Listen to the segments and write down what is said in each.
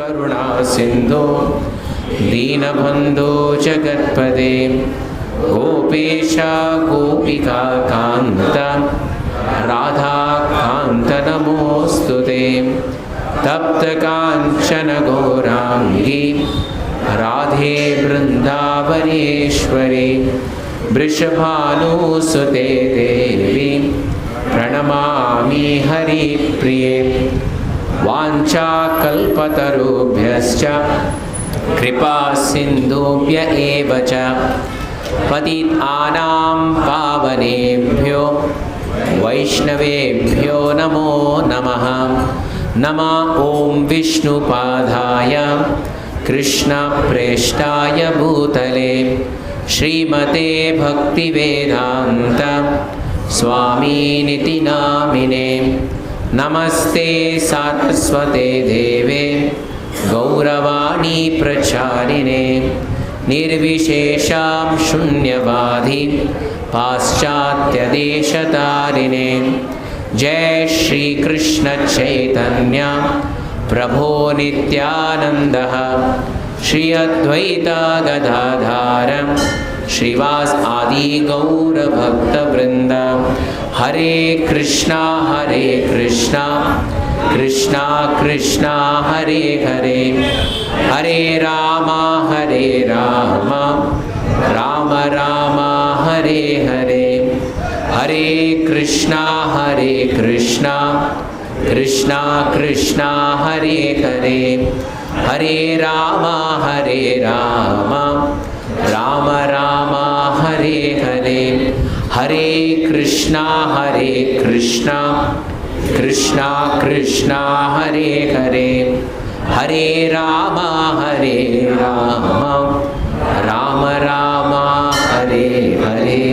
करुणा सिंधो दीनबंधो जगत्पदे गोपेश गोपिका कांत राधा कांत नमोस्तुते। तप्त कांचन गौरांगी राधे वृंदावनेश्वरी वृषभानुसुते देवी प्रणमामि हरिप्रिये। वाञ्छाकल्पतरुभ्यश्च कृपा सिन्धुभ्य एव च पतितानां पावनेभ्यो वैष्णवेभ्यो नमो नमः। नमः ॐ विष्णुपादाय कृष्णप्रेष्ठाय भूतले श्रीमते भक्तिवेदान्त स्वामिनिति नामिने। नमस्ते सारस्वते देवे गौरवाणी प्रचारिणे निर्विशेषां शून्यवादी पाश्चात्यदेशतारिणे। जय श्री कृष्ण चैतन्य प्रभो नित्यानंद श्री अद्वैत गदाधर श्रीवास आदि गौर भक्त वृंद। हरे कृष्णा कृष्णा कृष्णा हरे हरे हरे राम राम राम हरे हरे। हरे कृष्णा कृष्णा कृष्णा हरे हरे हरे राम राम राम हरे हरे। हरे कृष्णा कृष्णा कृष्णा हरे हरे हरे राम राम राम हरे हरे।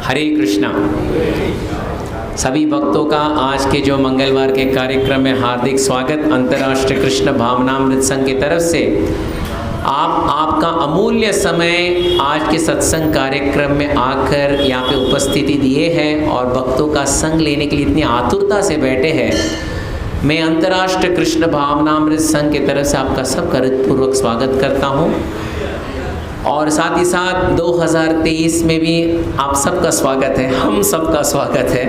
हरे कृष्णा। सभी भक्तों का आज के जो मंगलवार के कार्यक्रम में हार्दिक स्वागत। अंतर्राष्ट्रीय कृष्ण भावनामृत संघ की तरफ से आपका अमूल्य समय आज के सत्संग कार्यक्रम में आकर यहाँ पे उपस्थिति दिए हैं और भक्तों का संग लेने के लिए इतनी आतुरता से बैठे हैं। मैं अंतर्राष्ट्रीय कृष्ण भावनामृत संघ की तरफ से आपका सब हृदयपूर्वक स्वागत करता हूँ और साथ ही साथ 2023 में भी आप सबका स्वागत है, हम सबका स्वागत है।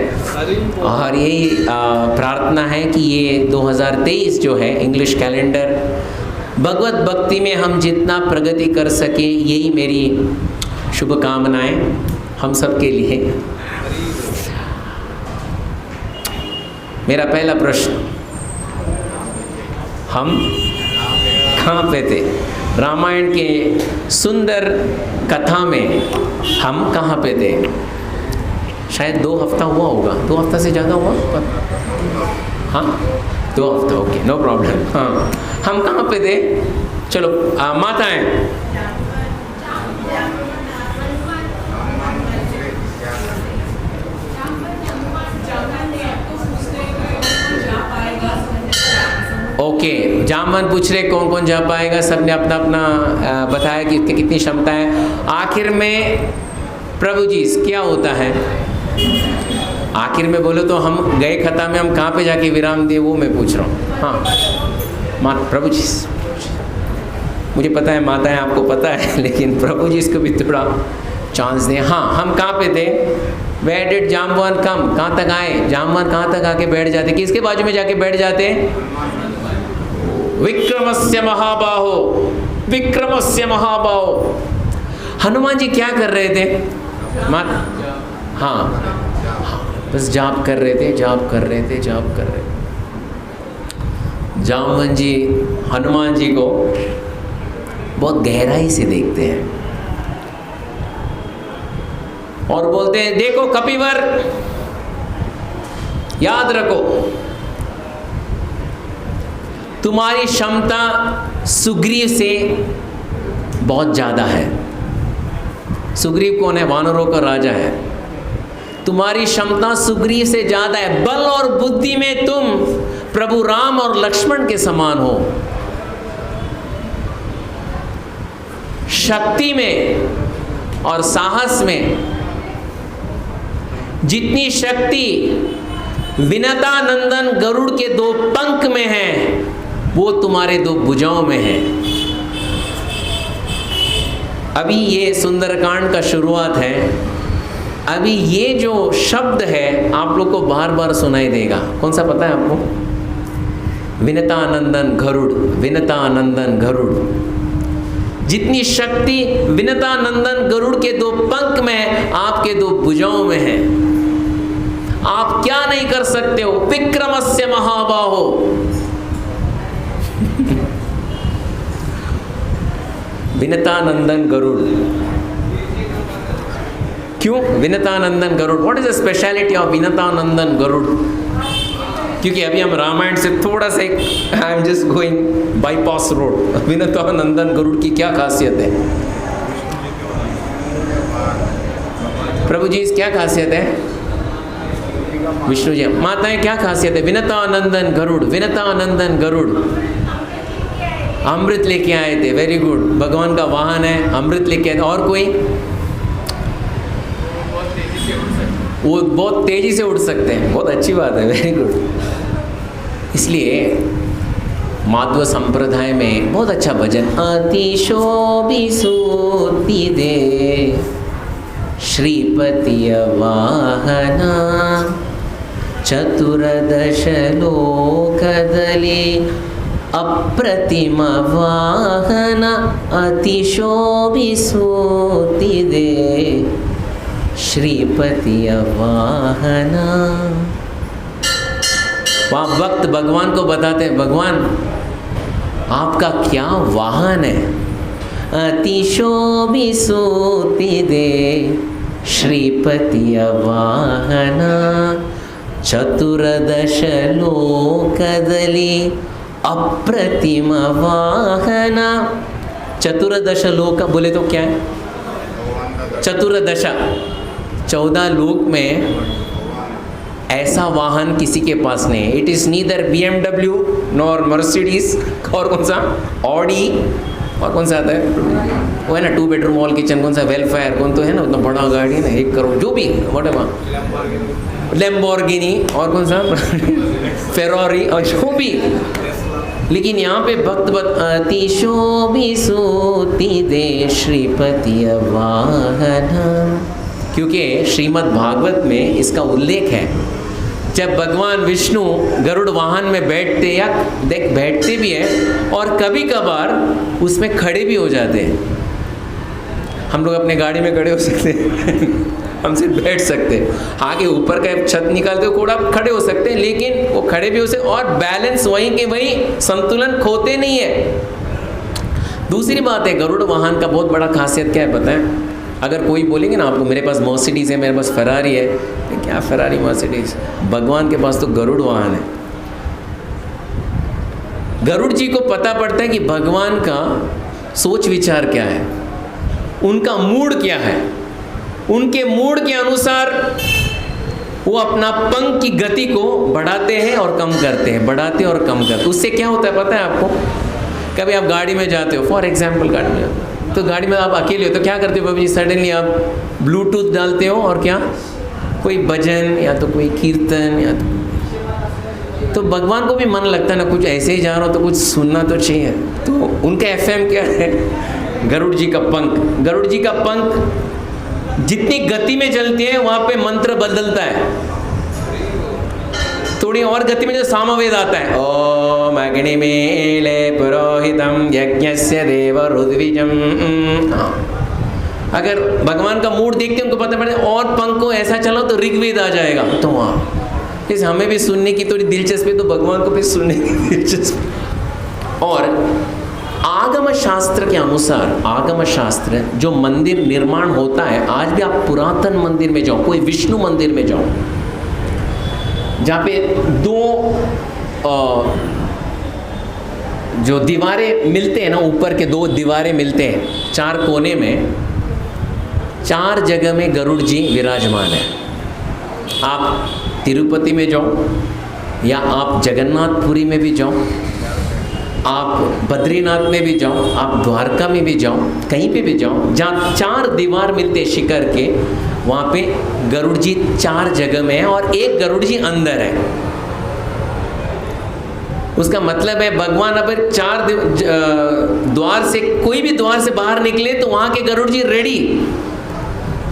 और यही प्रार्थना है कि ये 2023 जो है इंग्लिश कैलेंडर भगवत भक्ति में हम जितना प्रगति कर सके, यही मेरी शुभकामनाएं हम सब के लिए। मेरा पहला प्रश्न, हम कहाँ पे थे? रामायण के सुंदर कथा में हम कहाँ पे थे? शायद 2 हफ्ता हुआ होगा, 2 हफ्ता से ज़्यादा हुआ पर हाँ 2 हफ्ता, ओके नो प्रॉब्लम। हाँ हम कहाँ पे थे? चलो माताएं, ओके जामवन पूछ रहे कौन कौन जा पाएगा। सबने अपना अपना बताया कि उसकी कितनी क्षमता है। आखिर में प्रभु जी क्या होता है? आखिर में बोलो तो हम गए खता में हम कहाँ पे जाके विराम दिए, वो मैं पूछ रहा हूँ। हाँ प्रभु जी, मुझे पता है माताएं आपको पता है, लेकिन प्रभु जी इसको भी थोड़ा चांस दें। हाँ हम कहाँ पे थे? Where did जामवन कम? कहाँ तक आए? जामवन कहाँ तक आके बैठ जाते? किसके बाजू में जाके बैठ जाते? विक्रमस्य महाबाहो, विक्रमस्य महाबाहो। हनुमान जी क्या कर रहे थे? हाँ बस जाप कर रहे थे, जाप कर रहे थे, जाप कर रहे थे। जामवन जी हनुमान जी को बहुत गहराई से देखते हैं और बोलते हैं, देखो कपिवर, याद रखो तुम्हारी क्षमता सुग्रीव से बहुत ज्यादा है। सुग्रीव कौन है? वानरों का राजा है। तुम्हारी क्षमता सुग्रीव से ज्यादा है। बल और बुद्धि में तुम प्रभु राम और लक्ष्मण के समान हो। शक्ति में और साहस में जितनी शक्ति विनता नंदन गरुड़ के 2 पंख में है, वो तुम्हारे 2 भुजाओं में है। अभी ये सुंदरकांड का शुरुआत है। अभी ये जो शब्द है आप लोग को बार बार सुनाई देगा। कौन सा पता है आपको? विनता नंदन गरुड़, विनता नंदन गरुड़। जितनी शक्ति विनता नंदन गरुड़ के 2 पंख में है, आपके 2 भुजाओं में है। आप क्या नहीं कर सकते हो? विक्रमस्य महाबाहो। विनता नंदन गरुड़। क्यों Vinata Nandan Garuda? What is the speciality of Vinata Nandan Garuda? क्योंकि अभी हम रामायण से थोड़ा सा, I am just going bypass road. Vinata Nandan Garuda की क्या खासियत है? प्रभु जी क्या खासियत है? विष्णु जी माताएं क्या खासियत है? विनता नंदन गरुड़, विनता नंदन गरुड़। अमृत लेके आए थे, वेरी गुड। भगवान का वाहन है, अमृत लेके आए थे। और कोई? वो बहुत तेजी से उड़ सकते हैं, बहुत अच्छी बात है, वेरी गुड। इसलिए माध्व संप्रदाय में बहुत अच्छा भजन, अतिशोभिसूति दे श्रीपति वाहना चतुर्दश लोकदले अप्रतिम वाहन अतिशोभिसूति दे श्रीपति वाहना। वहाँ भक्त भगवान को बताते हैं, भगवान आपका क्या वाहन है? अतिशोभिसूति दे श्रीपति वाहना चतुर्दश लोकदले अप्रतिम वाहना। चतुर्दश लोक बोले तो क्या है? चतुर्दशा, 14 लोक में ऐसा वाहन किसी के पास नहीं है। It is neither BMW nor Mercedes, और कौन सा? ऑडी, और कौन सा आता है वो है ना 2 बेडरूम हॉल किचन, कौन सा? वेलफेयर, कौन तो है ना उतना बड़ा गाड़ी है ना 1 करोड़, जो भी व्हाटएवर, लैम्बोर्गिनी, और कौन सा? फेरारी, और जो भी। लेकिन यहाँ पे भक्त अतिशोभिसूति दे श्रीपति वाहना, क्योंकि श्रीमद् भागवत में इसका उल्लेख है। जब भगवान विष्णु गरुड़ वाहन में बैठते, या बैठते भी हैं और कभी कभार उसमें खड़े भी हो जाते हैं। हम लोग अपने गाड़ी में खड़े हो सकते हैं, हम सिर्फ बैठ सकते हैं। आगे ऊपर का छत निकालते हो कोड़ा खड़े हो सकते हैं, लेकिन वो खड़े भी हो सकते, और बैलेंस वहीं के वहीं, संतुलन खोते नहीं है। दूसरी बात है, गरुड़ वाहन का बहुत बड़ा खासियत क्या है पता है? अगर कोई बोलेंगे ना आपको मेरे पास मर्सिडीज है, मेरे पास फरारी है, तो क्या फरारी मर्सिडीज? भगवान के पास तो गरुड़ वाहन है। गरुड़ जी को पता पड़ता है कि भगवान का सोच विचार क्या है, उनका मूड क्या है। उनके मूड के अनुसार वो अपना पंख की गति को बढ़ाते हैं और कम करते हैं, बढ़ाते और कम करते हैं। उससे क्या होता है पता है आपको? कभी आप गाड़ी में जाते हो, फॉर एग्जाम्पल गाड़ी में जाते हो, तो गाड़ी में आप अकेले हो तो क्या करते हो बाबू जी? सडनली आप ब्लूटूथ डालते हो और क्या, कोई भजन या तो कोई कीर्तन या तो भगवान को भी मन लगता है ना, कुछ ऐसे ही जा रहा हो तो कुछ सुनना तो चाहिए। तो उनका FM क्या है? गरुड़ जी का पंख। गरुड़ जी का पंख जितनी गति में चलती है वहां पे मंत्र बदलता है। थोड़ी और गति में जो सामवेद आता है, ओम अग्निमीले पुरोहितम यज्ञस्य देव रुद्विजम। अगर भगवान का मूड देखते हैं उनको पता पड़े और पंख को ऐसा चलाओ तो ऋग्वेद आ जाएगा। तो वहाँ इस हमें भी सुनने की थोड़ी दिलचस्पी, तो भगवान को भी सुनने की दिलचस्पी। और आगम शास्त्र के अनुसार, आगम शास्त्र जो मंदिर निर्माण होता है, आज भी आप पुरातन मंदिर में जाओ, कोई विष्णु मंदिर में जाओ, जहाँ पे 2 जो दीवारें मिलते हैं ना, ऊपर के 2 दीवारें मिलते हैं, 4 कोने में 4 जगह में गरुड़ जी विराजमान है। आप तिरुपति में जाओ या आप जगन्नाथपुरी में भी जाओ आप बद्रीनाथ में भी जाओ, आप द्वारका में भी जाओ, कहीं पे भी जाओ जहाँ 4 दीवार मिलते शिखर के, वहाँ पे गरुड़ जी 4 जगह में है और एक गरुड़ जी अंदर है। उसका मतलब है भगवान अगर 4 द्वार से, कोई भी द्वार से बाहर निकले तो वहाँ के गरुड़ जी रेडी।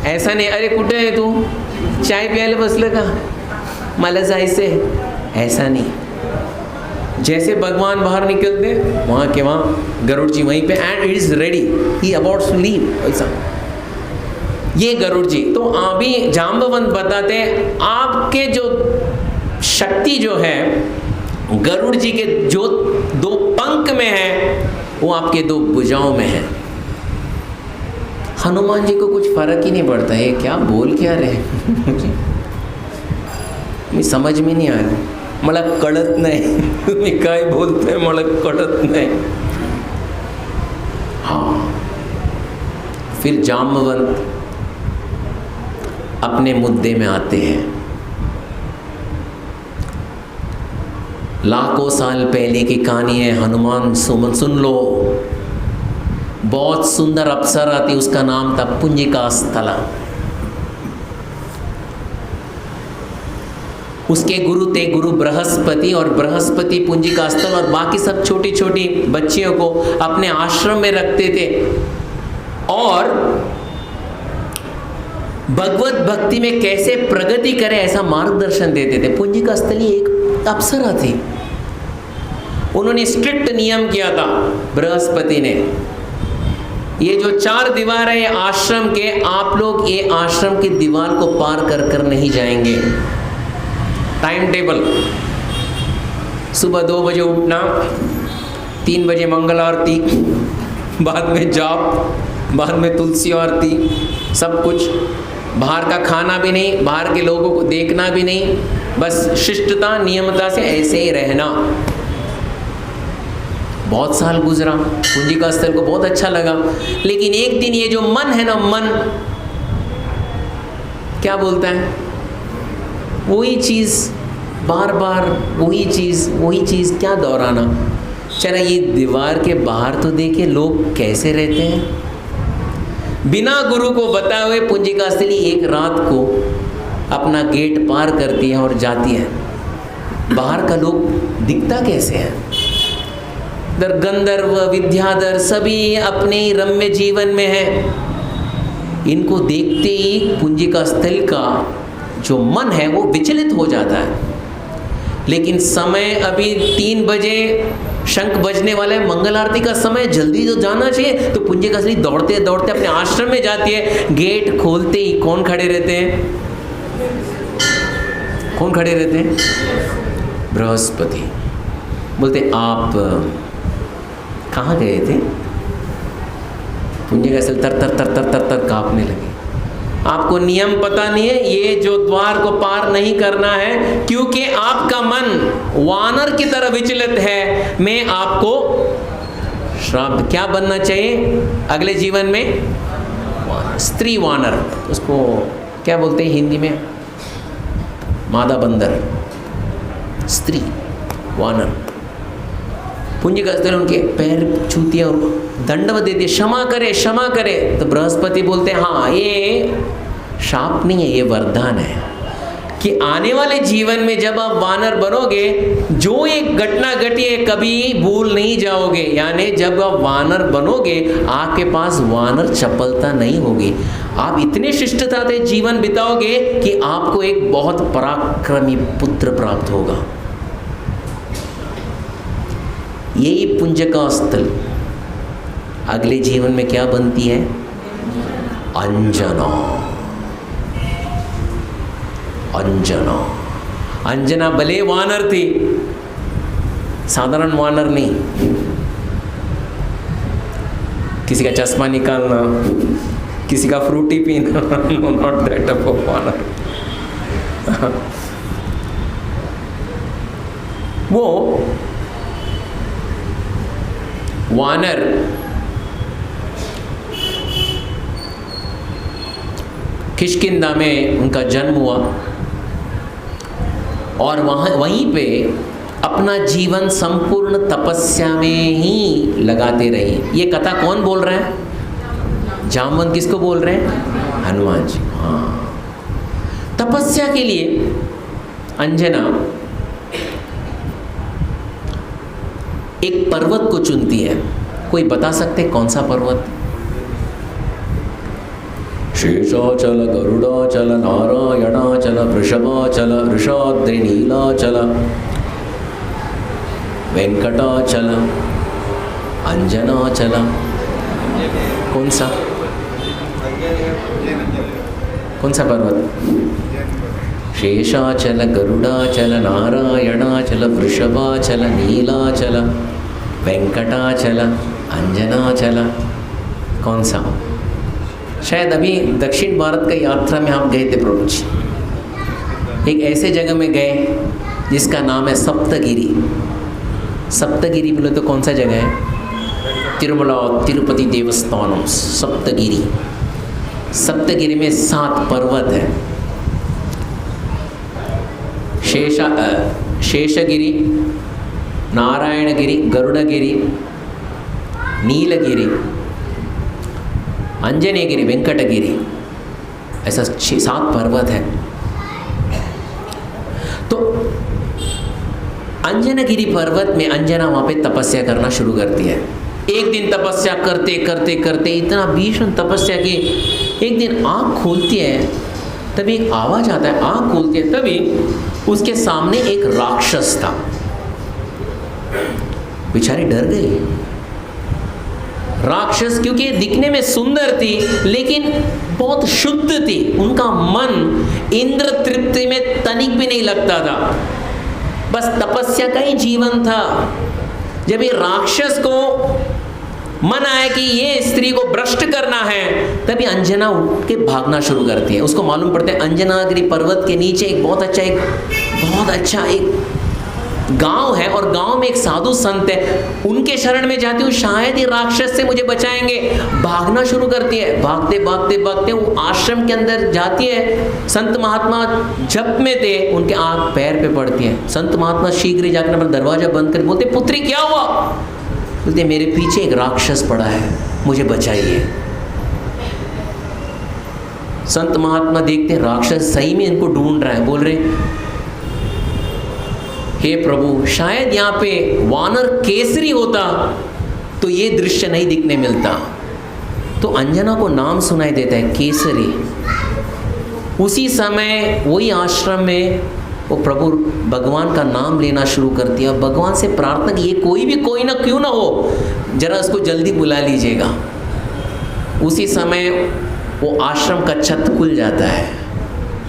ऐसा नहीं अरे कुठे आहे तू, चाय प्यायला बसलं का, मला जायचंय, ऐसा नहीं। जैसे भगवान बाहर निकलते वहाँ के वहाँ गरुड़ जी वहीं पे, and it is ready, he about to leave. ऐसा ये गरुड़ जी। तो अभी जाम्बवंत बताते हैं आपके जो शक्ति जो है गरुड़ जी के जो 2 पंख में है वो आपके 2 भुजाओं में है। हनुमान जी को कुछ फर्क ही नहीं पड़ता है, क्या बोल क्या रहे मी समझ में नहीं आ रहा, मला कळत नाही तुम्ही काय बोलते, मला कळत नाही। हाँ, फिर जाम्बवंत अपने मुद्दे में आते हैं। लाखों साल पहले की कहानी है, हनुमान सुन लो। बहुत सुंदर अप्सरा थी, उसका नाम था पुंजिका स्थला। उसके गुरु थे गुरु बृहस्पति, और बृहस्पति पुंजिका स्थल और बाकी सब छोटी छोटी बच्चियों को अपने आश्रम में रखते थे और भगवत भक्ति में कैसे प्रगति करें ऐसा मार्गदर्शन देते थे। पुंजिका स्थली एक अप्सरा थी, उन्होंने स्ट्रिक्ट नियम किया था बृहस्पति ने, ये जो 4 दीवार है ये आश्रम के, आप लोग ये आश्रम की दीवार को पार कर कर नहीं जाएंगे। टाइम टेबल, सुबह 2 बजे उठना, 3 बजे मंगल आरती, बाद में जाप, बाद में तुलसी आरती, सब कुछ। बाहर का खाना भी नहीं, बाहर के लोगों को देखना भी नहीं, बस शिष्टता नियमता से ऐसे ही रहना। बहुत साल गुजरा, पुंजिका स्थल को बहुत अच्छा लगा, लेकिन एक दिन ये जो मन है ना, मन क्या बोलता है, वही चीज़ बार बार, वही चीज़ क्या दोहराना। चला ये दीवार के बाहर तो देखे लोग कैसे रहते हैं। बिना गुरु को बताए हुए पुंजिका स्थली एक रात को अपना गेट पार करती है और जाती है। बाहर का लोग दिखता कैसे है, दर गंधर्व विद्याधर सभी अपने ही रम्य जीवन में है। इनको देखते ही पुंजिका स्थल का जो मन है वो विचलित हो जाता है। लेकिन समय अभी 3 बजे शंख बजने वाला है, मंगल आरती का समय, जल्दी तो जाना चाहिए। तो पुंजिका स्थली दौड़ते दौड़ते अपने आश्रम में जाती है। गेट खोलते ही कौन खड़े रहते हैं, कौन खड़े रहते हैं, बृहस्पति। बोलते आप कहाँ गए थे। पुंजिका स्थल तर तर तर तर तर तर कांपने लगे। आपको नियम पता नहीं है, ये जो द्वार को पार नहीं करना है क्योंकि आपका मन वानर की तरह विचलित है। मैं आपको श्राप, क्या बनना चाहिए अगले जीवन में, स्त्री वानर, उसको क्या बोलते हैं हिंदी में, मादा बंदर, स्त्री वानर। पुंजिका स्थल उनके पैर छूती है और दंडवत देती है, क्षमा करे क्षमा करे। तो बृहस्पति बोलते हैं हाँ ये शाप नहीं है, ये वरदान है कि आने वाले जीवन में जब आप वानर बनोगे, जो एक घटना घटी है कभी भूल नहीं जाओगे। यानी जब आप वानर बनोगे आपके पास वानर चपलता नहीं होगी, आप इतने शिष्टता से जीवन बिताओगे कि आपको एक बहुत पराक्रमी पुत्र प्राप्त होगा। यही पुंजिका स्थल अगले जीवन में क्या बनती है, अंजना। अंजना, अंजना भले वानर थी, साधारण वानर नहीं। किसी का चश्मा निकालना, किसी का फ्रूटी पीना, नॉट दैट टाइप ऑफ वानर। वो वानर किष्किंधा में उनका जन्म हुआ और वहीं पे अपना जीवन संपूर्ण तपस्या में ही लगाते रहिए। ये कथा कौन बोल रहा है? जामवंत किसको बोल रहे हैं? हनुमान जी। हाँ, तपस्या के लिए अंजना एक पर्वत को चुनती है। कोई बता सकते कौन सा पर्वत? शेषाचल, गरुडाचल, नारायणाचल, वृषभाचल, वृषाद्रि, नीलाचल, वेंकटाचल, अंजनाचल। कौन सा पर्वत? शेषाचल, गरुडाचल, नारायणाचल, वृषभाचल, नीलाचल, वेंकटाचल, अंजनाचल। कौन सा? शायद अभी दक्षिण भारत का यात्रा में आप गए थे प्रभु जी। एक ऐसे जगह में गए जिसका नाम है सप्तगिरी। सप्तगिरी बोले तो कौन सा जगह है? तिरुमला तिरुपति देवस्थानम सप्तगिरी। सप्तगिरी में 7 पर्वत है। शेषगिरी, नारायणगिरी, गरुड़गिरी, नीलगिरी, अंजनेगिरी, वेंकटगिरी, ऐसा 7 पर्वत है। तो अंजनागिरी पर्वत में अंजना वहाँ पे तपस्या करना शुरू करती है। एक दिन तपस्या करते करते करते इतना भीषण तपस्या की एक दिन आँख खोलती है, तभी एक आवाज़ आता है। आँख खोलती है तभी उसके सामने एक राक्षस था। बेचारी डर गई। राक्षस क्योंकि दिखने में सुंदर थी लेकिन बहुत शुद्ध थी। उनका मन इंद्र तृप्ति में तनिक भी नहीं लगता था, बस तपस्या का ही जीवन था। जब ये राक्षस को मन आया कि ये स्त्री को भ्रष्ट करना है, तभी अंजना उठ के भागना शुरू करती है। उसको मालूम पड़ता है अंजनागिरी पर्वत के नीचे एक बहुत अच्छा एक गांव है और गांव में एक साधु संत है। उनके शरण में जाती हूँ, शायद ये राक्षस से मुझे बचाएंगे। भागना शुरू करती है। भागते भागते भागते वो आश्रम के अंदर जाती है। संत महात्मा जप में थे, उनके आंख पैर पे पड़ती है। संत महात्मा शीघ्र ही जाकर अपना दरवाजा बंद कर बोलते, पुत्री क्या हुआ? बोलते, मेरे पीछे एक राक्षस पड़ा है, मुझे बचाइए। संत महात्मा देखते हैं राक्षस सही में इनको ढूंढ रहा है। बोल रहे, हे प्रभु, शायद यहाँ पे वानर केसरी होता तो ये दृश्य नहीं दिखने मिलता। तो अंजना को नाम सुनाई देता है केसरी। उसी समय वही आश्रम में वो प्रभु भगवान का नाम लेना शुरू कर दिया। भगवान से प्रार्थना की, ये कोई ना क्यों ना हो, जरा उसको जल्दी बुला लीजिएगा। उसी समय वो आश्रम का छत खुल जाता है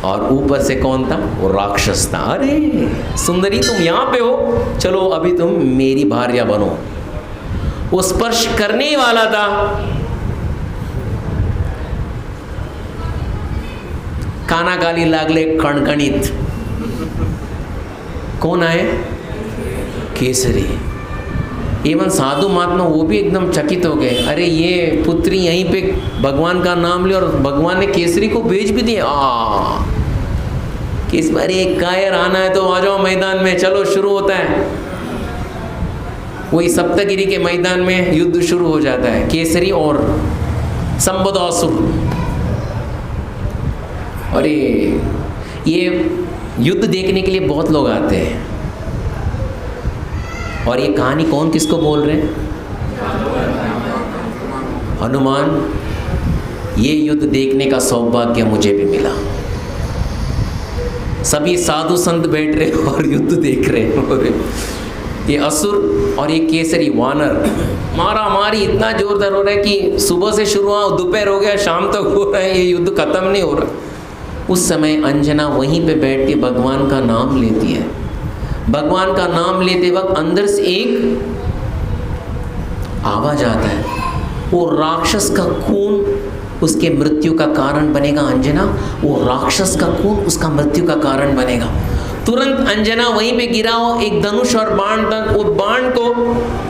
और ऊपर से कौन था? वो राक्षस था। अरे सुंदरी, तुम यहाँ पे हो, चलो अभी तुम मेरी भार्या बनो। वो स्पर्श करने ही वाला था। कानागाली लागले कणकणित। कौन आए? केसरी। एवं साधु महात्मा वो भी एकदम चकित हो गए। अरे ये पुत्री यहीं पे भगवान का नाम ले और भगवान ने केसरी को भेज भी दिया। किस बार एक कायर आना है तो आ जाओ मैदान में, चलो शुरू होता है। वही सप्तगिरी के मैदान में युद्ध शुरू हो जाता है, केसरी और संबदासुर। अरे ये युद्ध देखने के लिए बहुत लोग आते हैं। और ये कहानी कौन किसको बोल रहे हैं? हनुमान। ये युद्ध देखने का सौभाग्य मुझे भी मिला। सभी साधु संत बैठ रहे और युद्ध देख रहे हैं। ये असुर और ये केसरी वानर मारा मारी इतना जोरदार हो रहा है कि सुबह से शुरू हुआ, दोपहर हो गया, शाम तक हो रहा है, ये युद्ध खत्म नहीं हो रहा। उस समय अंजना वहीं पे बैठ के भगवान का नाम लेती है। भगवान का नाम लेते वक्त अंदर से एक आवाज आता है, वो राक्षस का खून उसके मृत्यु का कारण बनेगा। अंजना, वो राक्षस का खून उसका मृत्यु का कारण बनेगा। तुरंत अंजना वहीं पे गिरा हो, एक धनुष और बाण था। वो बाण को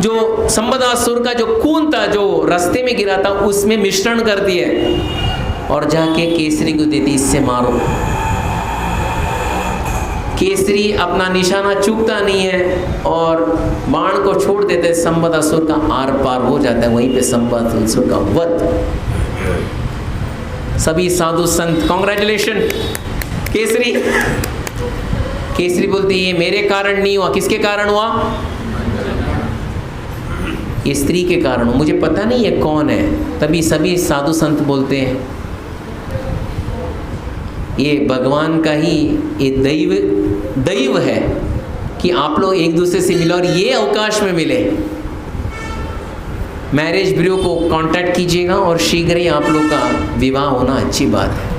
जो संबदासुर का जो खून था जो रास्ते में गिरा था उसमें मिश्रण कर दिया और जाके केसरी को देती, इससे मारो। केसरी अपना निशाना चूकता नहीं है और बाण को छोड़ देते हैं, संबद असुर का आर पार हो जाता है, वहीं पे संबद असुर का वध। सभी साधु संत कॉन्ग्रेचुलेशन। केसरी केसरी बोलते ये मेरे कारण नहीं हुआ, किसके कारण हुआ? ये स्त्री के कारण हुआ, मुझे पता नहीं ये कौन है। तभी सभी साधु संत बोलते हैं ये भगवान का ही ये दैव है कि आप लोग एक दूसरे से मिले और ये अवकाश में मिले। मैरिज ब्यूरो को कांटेक्ट कीजिएगा और शीघ्र ही आप लोग का विवाह होना अच्छी बात है।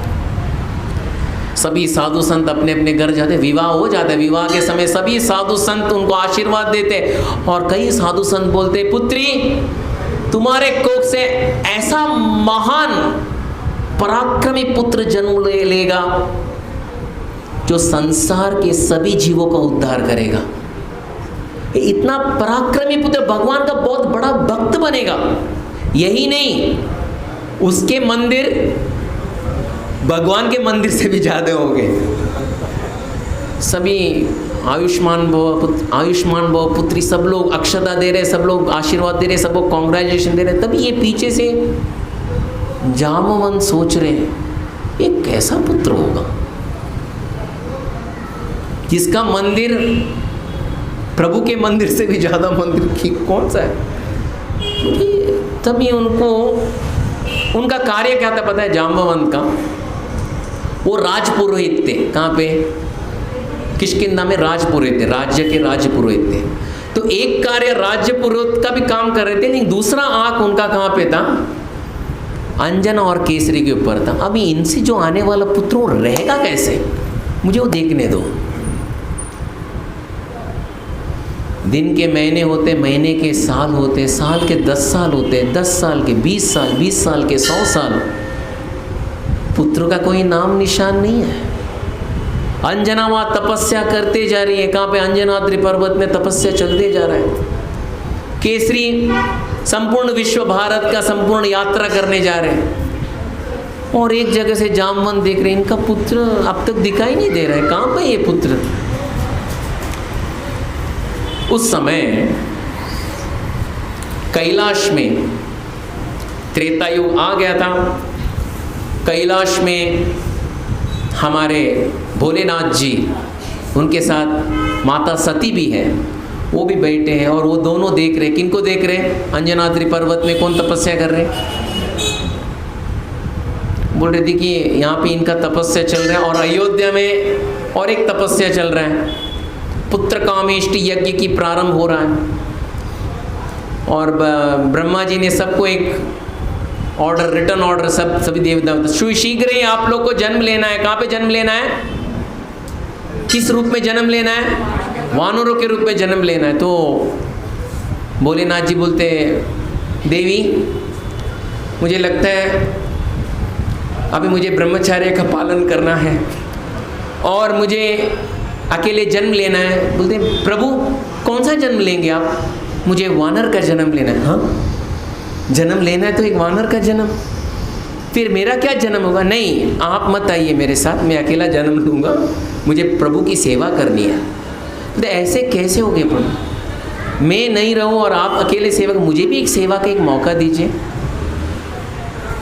सभी साधु संत अपने अपने घर जाते, विवाह हो जाता है। विवाह के समय सभी साधु संत उनको आशीर्वाद देते और कई साधु संत बोलते पुत्री तुम्हारे कोख से ऐसा महान पराक्रमी पुत्र जन्म लेगा जो संसार के सभी जीवों का उद्धार करेगा। इतना पराक्रमी पुत्र भगवान का बहुत बड़ा भक्त बनेगा। यही नहीं, उसके मंदिर भगवान के मंदिर से भी ज्यादा होंगे। सभी आयुष्मान भव पुत्री सब लोग अक्षता दे रहे, सब लोग आशीर्वाद दे रहे, सब लोग कॉन्ग्रेचुलेशन दे रहे। तभी ये पीछे से जामवंत सोच रहे हैं ये कैसा पुत्र होगा जिसका मंदिर प्रभु के मंदिर से भी ज्यादा मंदिर की कौन सा है। तभी उनका कार्य क्या था पता है? जाम्बवंत का वो राजपुरोहित थे। कहाँ पे? किष्किंधा में राजपुरोहित थे, राज्य के राजपुरोहित थे। तो एक कार्य राज्य पुरोहित का भी काम कर रहे थे, लेकिन दूसरा आंख उनका कहाँ पे था? अंजना और केसरी के ऊपर था। अभी इनसे जो आने वाला पुत्र वो रहेगा कैसे, मुझे वो देखने दो। दिन के महीने होते, महीने के साल होते, साल के 10 साल होते, 10 साल के 20 साल, 20 साल के 100 साल। पुत्र का कोई नाम निशान नहीं है। अंजना वहाँ तपस्या करते जा रही है। कहाँ पे? अंजनाद्रि पर्वत में तपस्या चलते जा रहा है। केसरी संपूर्ण विश्व भारत का संपूर्ण यात्रा करने जा रहे हैं और एक जगह से जामवंत देख रहे हैं, इनका पुत्र अब तक दिखाई नहीं दे रहा है, कहाँ पे ये पुत्र? उस समय कैलाश में त्रेता युग आ गया था। कैलाश में हमारे भोलेनाथ जी, उनके साथ माता सती भी है, वो भी बैठे हैं और वो दोनों देख रहे। किनको देख रहे? अंजनाद्रि पर्वत में कौन तपस्या कर रहे? बोल रहे थे कि यहाँ पे इनका तपस्या चल रहा है और अयोध्या में और एक तपस्या चल रहा है, पुत्र कामेष्टि यज्ञ की प्रारंभ हो रहा है। और ब्रह्मा जी ने सबको एक ऑर्डर, रिटर्न ऑर्डर, सभी देवता शीघ्र ही आप लोग को जन्म लेना है। कहाँ पे जन्म लेना है? किस रूप में जन्म लेना है? वानरों के रूप में जन्म लेना है। तो भोलेनाथ जी बोलते देवी मुझे लगता है अभी मुझे ब्रह्मचर्य का पालन करना है और मुझे अकेले जन्म लेना है। बोलते प्रभु कौन सा जन्म लेंगे आप? मुझे वानर का जन्म लेना है। हाँ, जन्म लेना है तो एक वानर का जन्म, फिर मेरा क्या जन्म होगा? नहीं, आप मत आइए मेरे साथ, मैं अकेला जन्म लूँगा, मुझे प्रभु की सेवा करनी है। तो ऐसे कैसे हो गए प्रभु? मैं नहीं रहूँ और आप अकेले सेवा, मुझे भी एक सेवा का एक मौका दीजिए।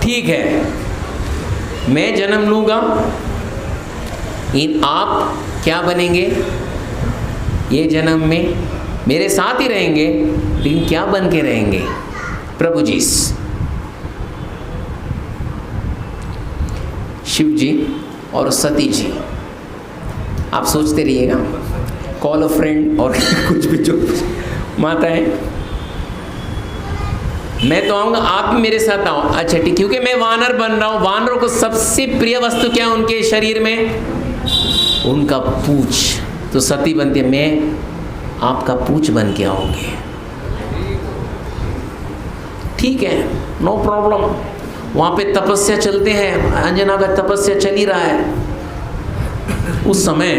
ठीक है, मैं जन्म लूँगा, आप क्या बनेंगे? ये जन्म में मेरे साथ ही रहेंगे, लेकिन क्या बन के रहेंगे? प्रभु जी, शिव जी और सती जी। आप सोचते रहिएगा, कॉल अ फ्रेंड और कुछ भी जो माता है, मैं तो आऊँगा, आप भी मेरे साथ आओ। अच्छा ठीक, क्योंकि मैं वानर बन रहा हूँ। वानरों को सबसे प्रिय वस्तु क्या है उनके शरीर में? उनका पूंछ। तो सती बनती है, मैं आपका पूंछ बन के आओगे। ठीक है, नो प्रॉब्लम। वहाँ पे तपस्या चलते हैं, अंजना का तपस्या चल ही रहा है। उस समय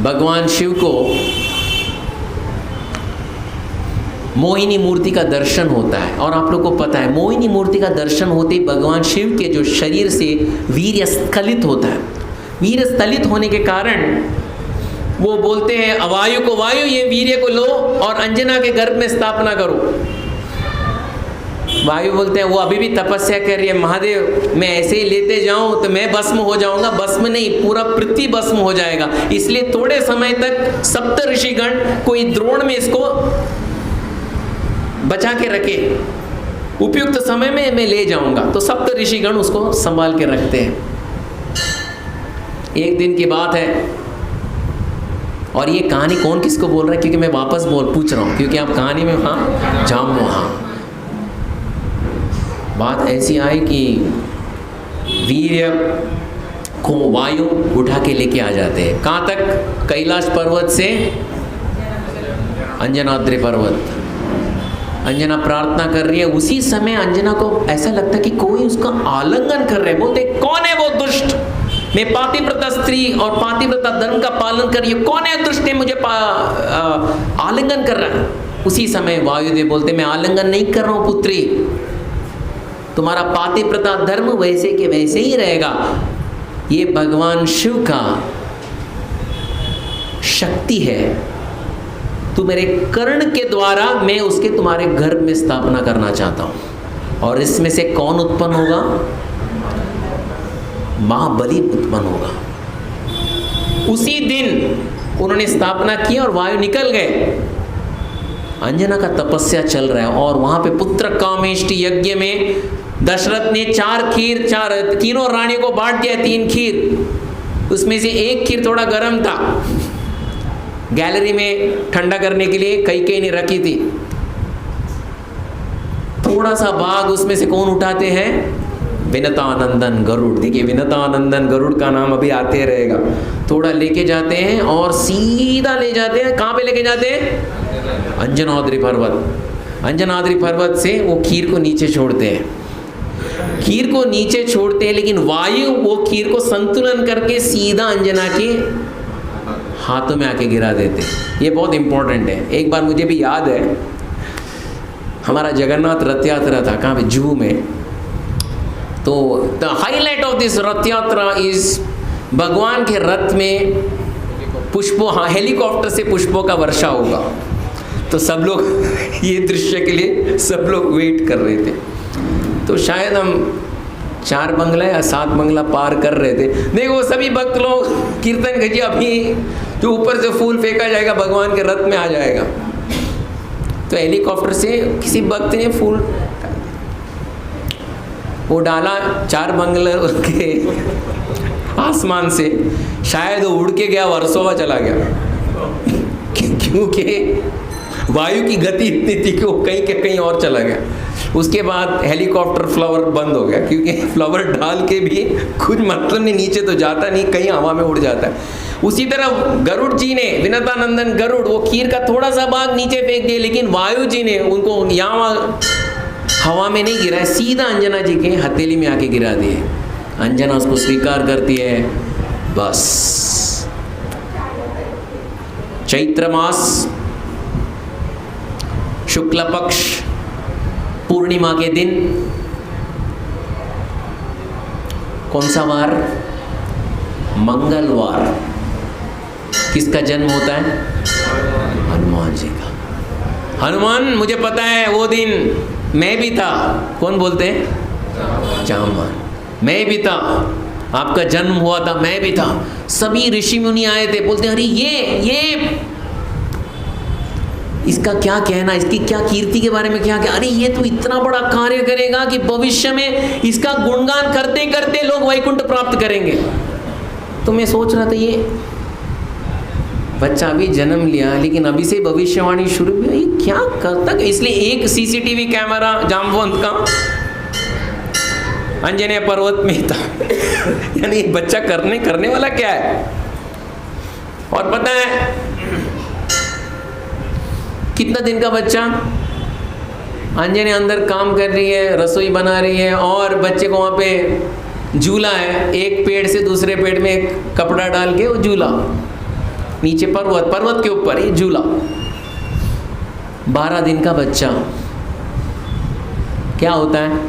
भगवान शिव को मोहिनी मूर्ति का दर्शन होता है। और आप लोग को पता है, मोहिनी मूर्ति का दर्शन होते ही भगवान शिव के जो शरीर से वीर्य स्खलित होता है। वीर स्थलित होने के कारण वो बोलते हैं अवायु को, वायु ये वीर्य को लो और अंजना के गर्भ में स्थापना करो। वायु बोलते हैं वो अभी भी तपस्या कर रही है, महादेव मैं ऐसे ही लेते जाऊं तो मैं भस्म हो जाऊंगा। भस्म नहीं, पूरा पृथ्वी भस्म हो जाएगा, इसलिए थोड़े समय तक सप्त ऋषिगण कोई द्रोण में इसको बचा के रखे, उपयुक्त समय में मैं ले जाऊंगा। तो सप्त ऋषिगण उसको संभाल के रखते हैं। एक दिन की बात है, और ये कहानी कौन किसको बोल रहा है, क्योंकि मैं वापस पूछ रहा हूँ, क्योंकि आप कहानी में वहाँ जामो। हाँ, बात ऐसी आई कि वीर्य को वायु उठा के लेके आ जाते हैं। कहाँ तक? कैलाश पर्वत से अंजनाद्रि पर्वत। अंजना प्रार्थना कर रही है, उसी समय अंजना को ऐसा लगता है कि कोई उसका आलिंगन कर रहे हैं। बोलते कौन है वो दुष्ट, मैं पातिव्रता स्त्री और पातिव्रता धर्म का पालन कर रही हूँ, कौन है दुष्ट है मुझे आलिंगन कर रहा है। उसी समय वायुदेव बोलते मैं आलिंगन नहीं कर रहा हूँ पुत्री, तुम्हारा पातिव्रता धर्म वैसे के वैसे ही रहेगा। ये भगवान शिव का शक्ति है, तू मेरे कर्ण के द्वारा मैं उसके तुम्हारे गर्भ में स्थापना करना चाहता हूं। और इसमें से कौन उत्पन्न होगा? महाबली उत्पन्न होगा। उसी दिन उन्होंने स्थापना की और वायु निकल गए। अंजना का तपस्या चल रहा है और वहां पे पुत्र कामेष्टि यज्ञ में दशरथ ने तीनों रानियों को बांट दिया, 3 खीर। उसमें से एक खीर थोड़ा गर्म था, गैलरी में ठंडा करने के लिए कई ने रखी थी। थोड़ा सा भाग उसमें से कौन उठाते हैं? विनतानंदन गरुड़। देखिए विनतानंदन गरुड़ का नाम अभी आते रहेगा। थोड़ा लेके जाते हैं और सीधा ले जाते हैं। कहाँ पे लेके जाते हैं? अंजनाद्रि पर्वत। अंजनाद्रि पर्वत से वो खीर को नीचे छोड़ते हैं। खीर को नीचे छोड़ते हैं, लेकिन वायु वो खीर को संतुलन करके सीधा अंजना के हाथों में आके गिरा देते। ये बहुत इंपॉर्टेंट है। एक बार मुझे भी याद है, हमारा जगन्नाथ रथ यात्रा था, कहाँ पे? जुहू में। तो द हाईलाइट ऑफ दिस रथ यात्रा इज भगवान के रथ में पुष्पों, हाँ, हेलीकॉप्टर से पुष्पों का वर्षा होगा। तो सब लोग ये दृश्य के लिए सब लोग वेट कर रहे थे। तो शायद हम 4 बंगला या 7 बंगला पार कर रहे थे। देखो सभी भक्त लोग कीर्तन कीजिए, अभी जो ऊपर से फूल फेंका जाएगा भगवान के रथ में आ जाएगा। तो हेलीकॉप्टर से किसी भक्त ने फूल वो डाला 4 बंगले के आसमान से, शायद वो उड़ के गया, वर्सोवा चला गया, क्योंकि वायु की गति इतनी थी कि वो कहीं के कहीं और चला गया। उसके बाद हेलीकॉप्टर फ्लावर बंद हो गया, क्योंकि फ्लावर डाल के भी कुछ मतलब नहीं, नीचे तो जाता नहीं, कहीं हवा में उड़ जाता है। उसी तरह गरुड़ जी ने, विनतानंदन गरुड़, वो खीर का थोड़ा सा भाग नीचे फेंक दिए, लेकिन वायु जी ने उनको यहाँ हवा में नहीं गिराया, सीधा अंजना जी के हथेली में आके गिरा दिए। अंजना उसको स्वीकार करती है। बस चैत्र मास शुक्ल पक्ष पूर्णिमा के दिन, कौन सा वार? मंगलवार। किसका जन्म होता है? हनुमान जी का। हनुमान, मुझे पता है वो दिन मैं भी था। कौन बोलते हैं? जामवान। मैं भी था, आपका जन्म हुआ था, मैं भी था। सभी ऋषि मुनि आए थे, बोलते अरे ये इसका क्या कहना, इसकी क्या कीर्ति के बारे में क्या, अरे ये तो इतना बड़ा कार्य करेगा कि भविष्य में इसका गुणगान करते करते लोग वैकुंठ प्राप्त करेंगे। तो मैं सोच रहा था ये बच्चा अभी जन्म लिया, लेकिन अभी से भविष्यवाणी शुरू हुई, ये क्या करता है? इसलिए एक सीसीटीवी कैमरा जामवंत का अंजनेय पर्वत में था। यानी बच्चा करने वाला क्या है। और पता है कितना दिन का बच्चा? अंजनी अंदर काम कर रही है, रसोई बना रही है, और बच्चे को वहाँ पे झूला है, एक पेड़ से दूसरे पेड़ में एक कपड़ा डाल के वो झूला, नीचे पर्वत के ऊपर ये झूला। 12 दिन का बच्चा। क्या होता है?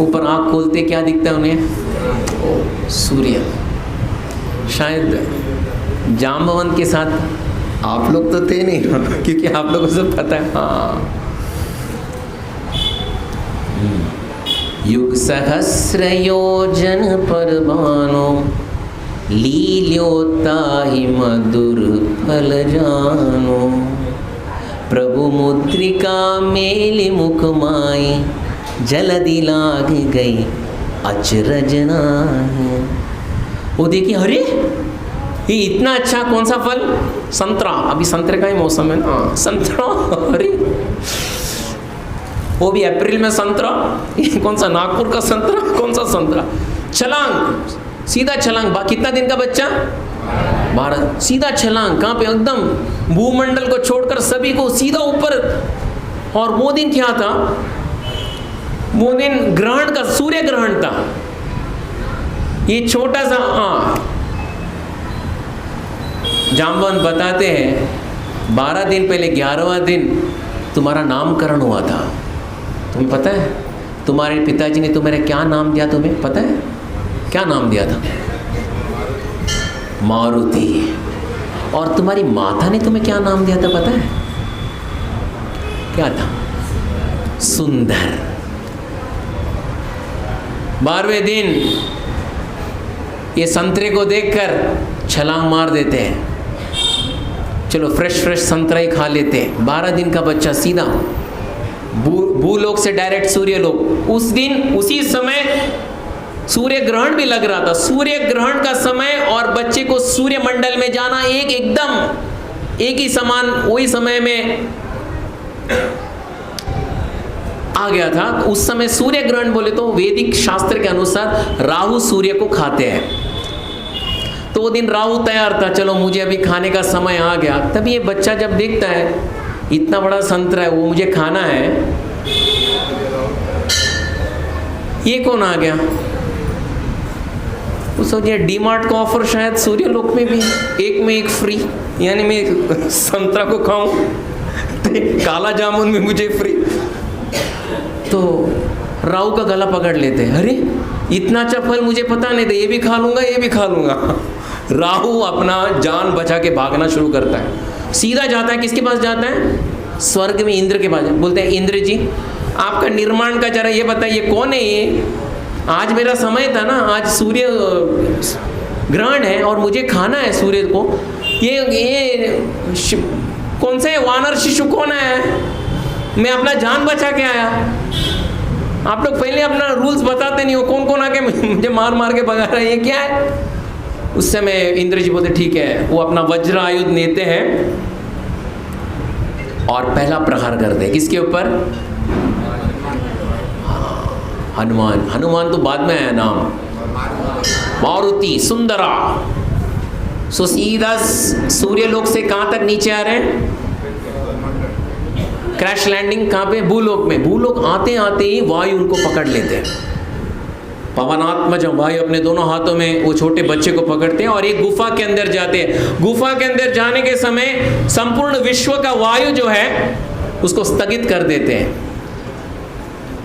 ऊपर आँख खोलते क्या दिखता है उन्हें? सूर्य। शायद जाम्बवंत के साथ आप लोग तो थे नहीं क्योंकि आप लोगों को सब पता है। हाँ, युग सहस्र योजन परवानो लील्योताहि मधुर फल जानो। प्रभु मुद्रिका मेलि मुख माई जलदि लाग गई अचरज नाहि। वो देखिए, अरे ये इतना अच्छा कौन सा फल, संतरा, अभी संतरे का ही मौसम है ना, संतरा, अरे वो भी अप्रैल में संतरा, ये कौन सा नागपुर का संतरा, कौन सा संतरा, छलांग, सीधा छलांग, कितना दिन का बच्चा, 12, सीधा छलांग, कहाँ पे, एकदम भूमंडल को छोड़कर सभी को सीधा ऊपर। और वो दिन क्या था, वो दिन ग्रहण का, सूर्य ग्रहण था, ये छोटा सा। जाम्बवंत बताते हैं 12 दिन पहले 11वां दिन तुम्हारा नामकरण हुआ था। तुम्हें पता है तुम्हारे पिताजी ने तुम्हें क्या नाम दिया, तुम्हें पता है क्या नाम दिया था? मारुति। और तुम्हारी माता ने तुम्हें क्या नाम दिया था पता है? क्या था? सुंदर। 12वें दिन ये संतरे को देखकर छलांग मार देते हैं, चलो फ्रेश संतरा ही खा लेते हैं। 12 दिन का बच्चा सीधा भूलोक से डायरेक्ट सूर्य लोक। उस दिन उसी समय सूर्य ग्रहण भी लग रहा था, सूर्य ग्रहण का समय और बच्चे को सूर्य मंडल में जाना एकदम एक ही समान वही समय में आ गया था। उस समय सूर्य ग्रहण बोले तो वैदिक शास्त्र के अनुसार राहु सूर्य को खाते हैं, तो वो दिन राहु तैयार था, चलो मुझे अभी खाने का समय आ गया। तभी ये बच्चा जब देखता है इतना बड़ा संतरा है, वो मुझे खाना है, ये कौन आ गया? वो सोचिए डीमार्ट का ऑफर शायद सूर्य लोक में भी, एक में एक फ्री, यानी मैं संतरा को खाऊं तो काला जामुन भी मुझे फ्री। तो राहु का गला पकड़ लेते हैं, अरे इतना अच्छा फल मुझे पता नहीं था, ये भी खा लूंगा, ये भी खा लूंगा। राहु अपना जान बचा के भागना शुरू करता है, सीधा जाता है, किसके पास जाता है? स्वर्ग में इंद्र के पास। बोलते हैं इंद्र जी आपका निर्माण का जरा ये बताइए, कौन है ये? आज मेरा समय था ना, आज सूर्य ग्रहण है और मुझे खाना है सूर्य को, ये कौन से वानर शिशु कौन है? मैं अपना जान बचा के आया। आप लोग पहले अपना रूल्स बताते नहीं हो, कौन कौन आके मुझे मार मार के भगा रहा है, ये क्या है? उस समय इंद्र जी बोलते ठीक है, वो अपना वज्र आयुध लेते हैं और पहला प्रहार करते हैं, किसके ऊपर? हनुमान। हनुमान तो बाद में आया नाम, मारुति सुंदरा। सो सीधा सूर्य लोक से कहां तक नीचे आ रहे हैं? क्रैश लैंडिंग कहां पे? भूलोक में। भूलोक आते आते ही वायु उनको पकड़ लेते हैं, पवनात्मज वायु अपने दोनों हाथों में वो छोटे बच्चे को पकड़ते हैं और एक गुफा के अंदर जाते हैं। गुफा के अंदर जाने के समय संपूर्ण विश्व का वायु जो है उसको स्थगित कर देते हैं।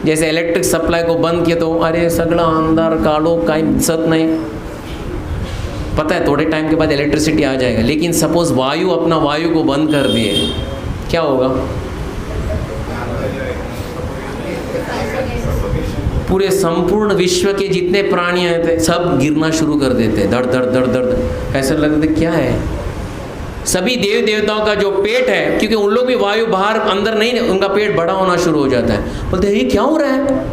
जैसे इलेक्ट्रिक सप्लाई को बंद किया तो अरे सगड़ा अंदर कालो काई दिसत नहीं, पता है थोड़े टाइम के बाद इलेक्ट्रिसिटी आ जाएगा, लेकिन सपोज वायु अपना वायु को बंद कर दिए, क्या होगा? पूरे संपूर्ण विश्व के जितने प्राणी थे सब गिरना शुरू कर देते, धड़ धड़ धड़ धड़, ऐसा लगता क्या है? सभी देव देवताओं का जो पेट है, क्योंकि उन लोग भी वायु बाहर अंदर नहीं, उनका पेट बड़ा होना शुरू हो जाता है। बोलते हैं ये क्या हो रहा है?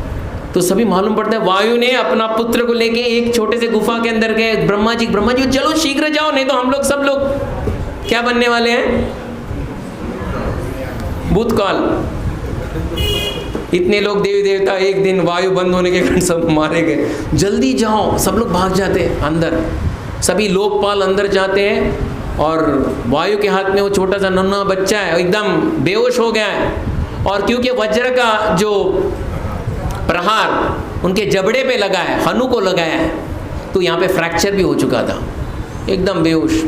तो सभी मालूम पड़ता है वायु ने अपना पुत्र को लेके एक छोटे से गुफा के अंदर गए। ब्रह्मा जी चलो शीघ्र जाओ, नहीं तो हम लोग सब लोग क्या बनने वाले हैं? भूतकाल। इतने लोग देवी देवता एक दिन वायु बंद होने के कारण सब मारे गए, जल्दी जाओ, सब लोग भाग जाते हैं अंदर। सभी लोकपाल अंदर जाते हैं और वायु के हाथ में वो छोटा सा नन्हा बच्चा है, एकदम बेहोश हो गया है। और क्योंकि वज्र का जो प्रहार उनके जबड़े पे लगा है, हनु को लगाया है, तो यहाँ पे फ्रैक्चर भी हो चुका था, एकदम बेहोश।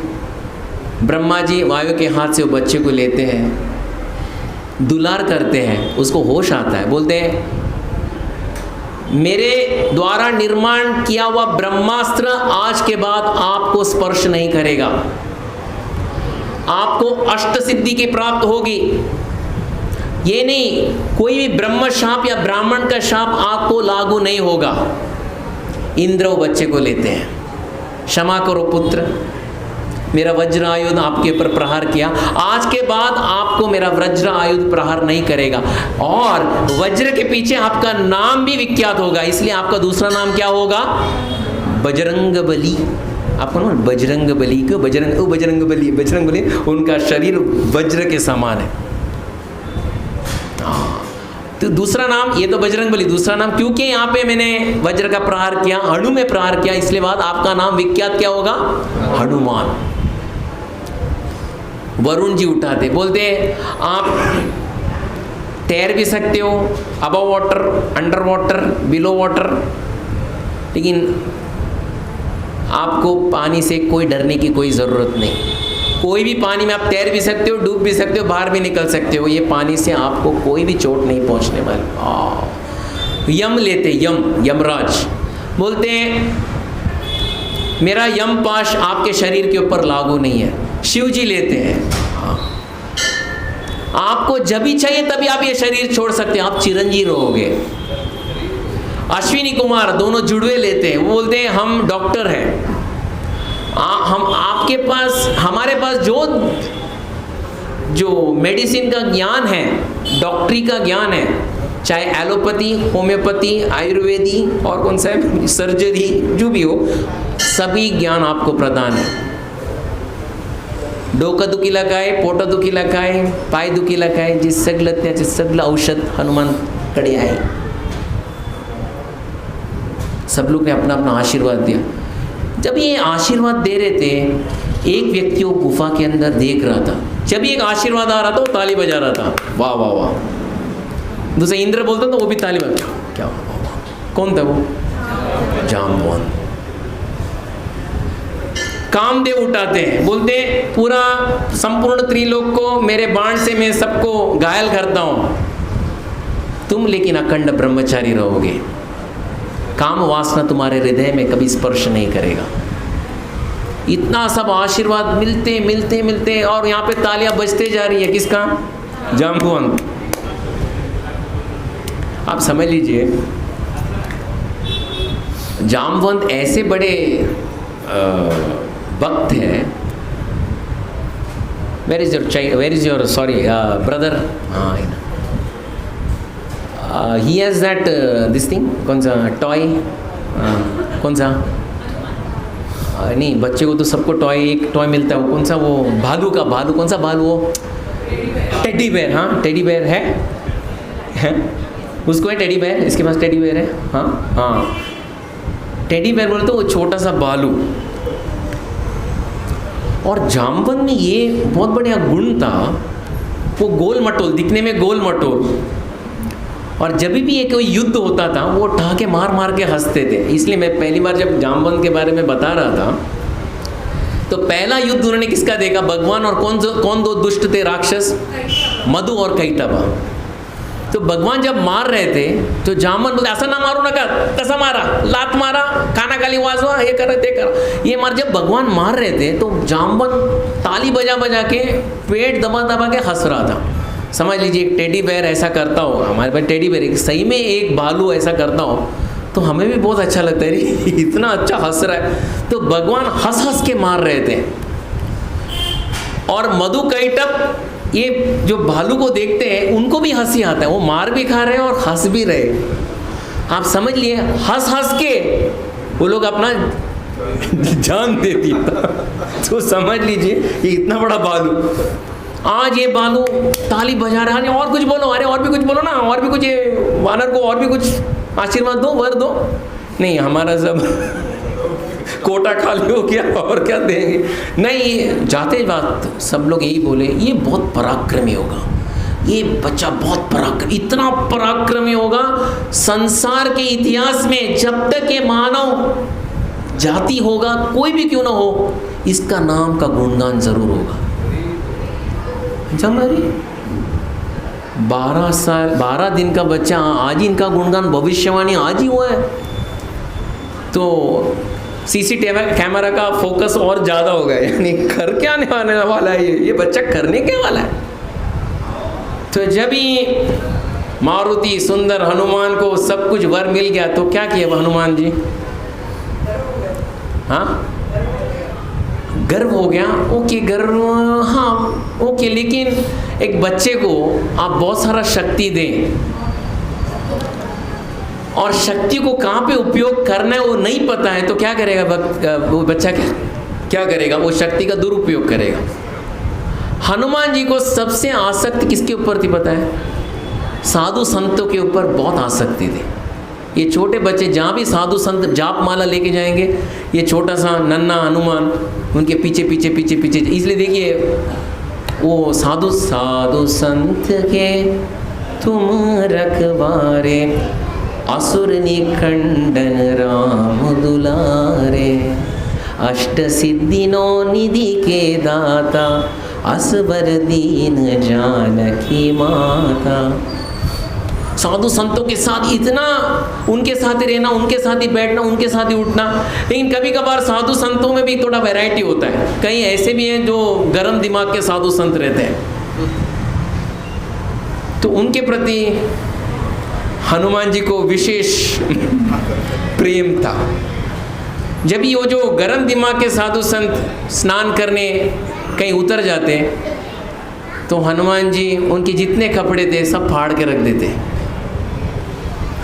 ब्रह्मा जी वायु के हाथ से वो बच्चे को लेते हैं, दुलार करते हैं, उसको होश आता है। बोलते हैं मेरे द्वारा निर्माण किया हुआ ब्रह्मास्त्र आज के बाद आपको स्पर्श नहीं करेगा। आपको अष्ट सिद्धि की प्राप्त होगी। ये नहीं, कोई भी ब्रह्म शाप या ब्राह्मण का शाप आपको लागू नहीं होगा। इंद्र वो बच्चे को लेते हैं, क्षमा करो पुत्र, मेरा वज्र आयुध आपके ऊपर प्रहार किया, आज के बाद आपको मेरा वज्र आयुध प्रहार नहीं करेगा। और वज्र के पीछे आपका नाम भी विख्यात होगा, इसलिए आपका दूसरा नाम क्या होगा? बजरंगबली। आपको ना बजरंगबली क्यों? बजरंगबली, उनका शरीर वज्र के समान है। तो दूसरा नाम, ये तो बजरंगबली, दूसरा नाम क्योंकि यहाँ पे मैंने वज्र का प्रहार किया, अणु में प्रहार किया, इसलिए बाद आपका नाम विख्यात क्या होगा? हनुमान। वरुण जी उठाते, बोलते आप तैर भी सकते हो, above water, under water, below water, लेकिन आपको पानी से कोई डरने की कोई ज़रूरत नहीं। कोई भी पानी में आप तैर भी सकते हो, डूब भी सकते हो, बाहर भी निकल सकते हो, ये पानी से आपको कोई भी चोट नहीं पहुंचने वाली। यम लेते, यमराज बोलते हैं मेरा यम पाश आपके शरीर के ऊपर लागू नहीं है। शिव जी लेते हैं, आपको जब भी चाहिए तभी आप ये शरीर छोड़ सकते हैं, आप चिरंजीव रहोगे। अश्विनी कुमार दोनों जुड़वे लेते हैं, वो बोलते हैं हम डॉक्टर हैं, हम आपके पास, हमारे पास जो मेडिसिन का ज्ञान है, डॉक्टरी का ज्ञान है, चाहे एलोपैथी, होम्योपैथी, आयुर्वेदी और कौन सा है, सर्जरी, जो भी हो, सभी ज्ञान आपको प्रदान है। डोकं दुखीला काय, पोट दुखीला काय, पाय दुखीला काय, जे सगळं त्याचे सगळं औषध हनुमानकडे आहे। सब लोग ने अपना अपना आशीर्वाद दिया। जब ये आशीर्वाद दे रहे थे, एक व्यक्ति वो गुफा के अंदर देख रहा था, जब एक आशीर्वाद आ रहा था वो ताली बजा रहा था, वाह वाह वाह। दूसरा इंद्र बोलता तो वो भी ताली बजा, क्या वाह वाह। कौन था वो? जाम्बवान। कामदेव उठाते हैं, बोलते पूरा संपूर्ण त्रिलोक को मेरे बाण से मैं सबको घायल करता हूं, तुम लेकिन अखंड ब्रह्मचारी रहोगे, काम वासना तुम्हारे हृदय में कभी स्पर्श नहीं करेगा। इतना सब आशीर्वाद मिलते मिलते मिलते और यहाँ पे तालियां बजते जा रही है, किसका? जाम्बवान। आप समझ लीजिए, जाम्बवंत ऐसे बड़े भक्त हैं। Where is your sorry brother? हाँ, he has that this thing, कौन सा टॉय, कौन सा? नहीं, बच्चे को तो सबको टॉय, एक टॉय मिलता है, वो कौन सा? वो भालू का, भालू कौन सा भालू? वो टेडी बेयर। हाँ, टेडी बेयर है उसको है टेडी बेयर, इसके पास टेडी बेयर है। हाँ हाँ, टेडी बेयर बोलते वो छोटा सा भालू। और जाम्बवंत में ये बहुत बढ़िया गुण था, वो गोल मटोल, दिखने में गोल मटोल, और जब भी ये कोई युद्ध होता था वो ठहाके मार मार के हंसते थे। इसलिए मैं पहली बार जब जाम्बवंत के बारे में बता रहा था, तो पहला युद्ध उन्होंने किसका देखा? भगवान और कौन दो दुष्ट थे राक्षस? मधु और कैटभ। तो भगवान जब मार रहे थे तो जाम्बवंत बोले ऐसा ना मारू नका, तसा मारा, लात मारा, खाना खाली वाजवा, ये करा ते करा, ये मार। जब भगवान मार रहे थे तो जाम्बवंत ताली बजा बजा के, पेट दबा दबा के हंस रहा था। समझ लीजिए, एक टेडी बेयर ऐसा करता हो, हमारे पास टेडी बेयर, सही में एक भालू ऐसा करता हो तो हमें भी बहुत अच्छा लगता है, इतना अच्छा हंस रहा है। तो भगवान हंस हंस के मार रहे थे। और मधु कैटभ, ये जो भालू को देखते हैं उनको भी हंसी आता है, वो मार भी खा रहे हैं और हंस भी रहे। आप समझ लिए, हंस हंस के वो लोग अपना जान दे दिया। तो समझ लीजिए ये इतना बड़ा भालू, आज ये भालू ताली बजा रहा है, और कुछ बोलो, अरे और भी कुछ बोलो ना, और भी कुछ, ये वानर को और भी कुछ आशीर्वाद दो, वर दो। नहीं, हमारा सब कोटा खाली हो गया, और क्या देंगे? नहीं, जाते बात सब लोग यही बोले, ये बहुत पराक्रमी होगा, ये बच्चा बहुत पराक्रमी, इतना पराक्रमी होगा, संसार के इतिहास में जब तक ये मानव जाति होगा, कोई भी क्यों ना हो, इसका नाम का गुणगान जरूर होगा। 12 दिन का बच्चा, आज ही इनका गुणगान, भविष्यवाणी आज ही हुआ है। तो सीसीटीवी कैमरा का फोकस और ज़्यादा हो गया, यानी कर क्या आने वाला है ये बच्चा करने क्या वाला है। तो जब ही मारुति सुंदर हनुमान को सब कुछ वर मिल गया तो क्या किया हनुमान जी? हाँ, गर्व हो गया। ओके, गर्व, हाँ ओके, लेकिन एक बच्चे को आप बहुत सारा शक्ति दें और शक्ति को कहाँ पे उपयोग करना है वो नहीं पता है, तो क्या करेगा वो बच्चा? क्या करेगा? वो शक्ति का दुरुपयोग करेगा। हनुमान जी को सबसे आसक्ति किसके ऊपर थी पता है? साधु संतों के ऊपर बहुत आसक्ति थी। ये छोटे बच्चे जहाँ भी साधु संत जाप माला लेके जाएंगे, ये छोटा सा नन्हा हनुमान उनके पीछे पीछे पीछे पीछे। इसलिए देखिए वो साधु संत के तुम रखवारे, असुर निखंडन राम दुलारे, अष्ट सिद्धिनो निधि के दाता, असबर दीन जानकी माता। साधु संतों के साथ इतना, उनके साथ ही रहना, उनके साथ ही बैठना, उनके साथ ही उठना। लेकिन कभी कभार साधु संतों में भी थोड़ा वैरायटी होता है। कई ऐसे भी हैं जो गर्म दिमाग के साधु संत रहते हैं, तो उनके प्रति हनुमान जी को विशेष प्रेम था। जब ये वो जो गर्म दिमाग के साधु संत स्नान करने कहीं उतर जाते तो हनुमान जी उनके जितने कपड़े थे सब फाड़ के रख देते।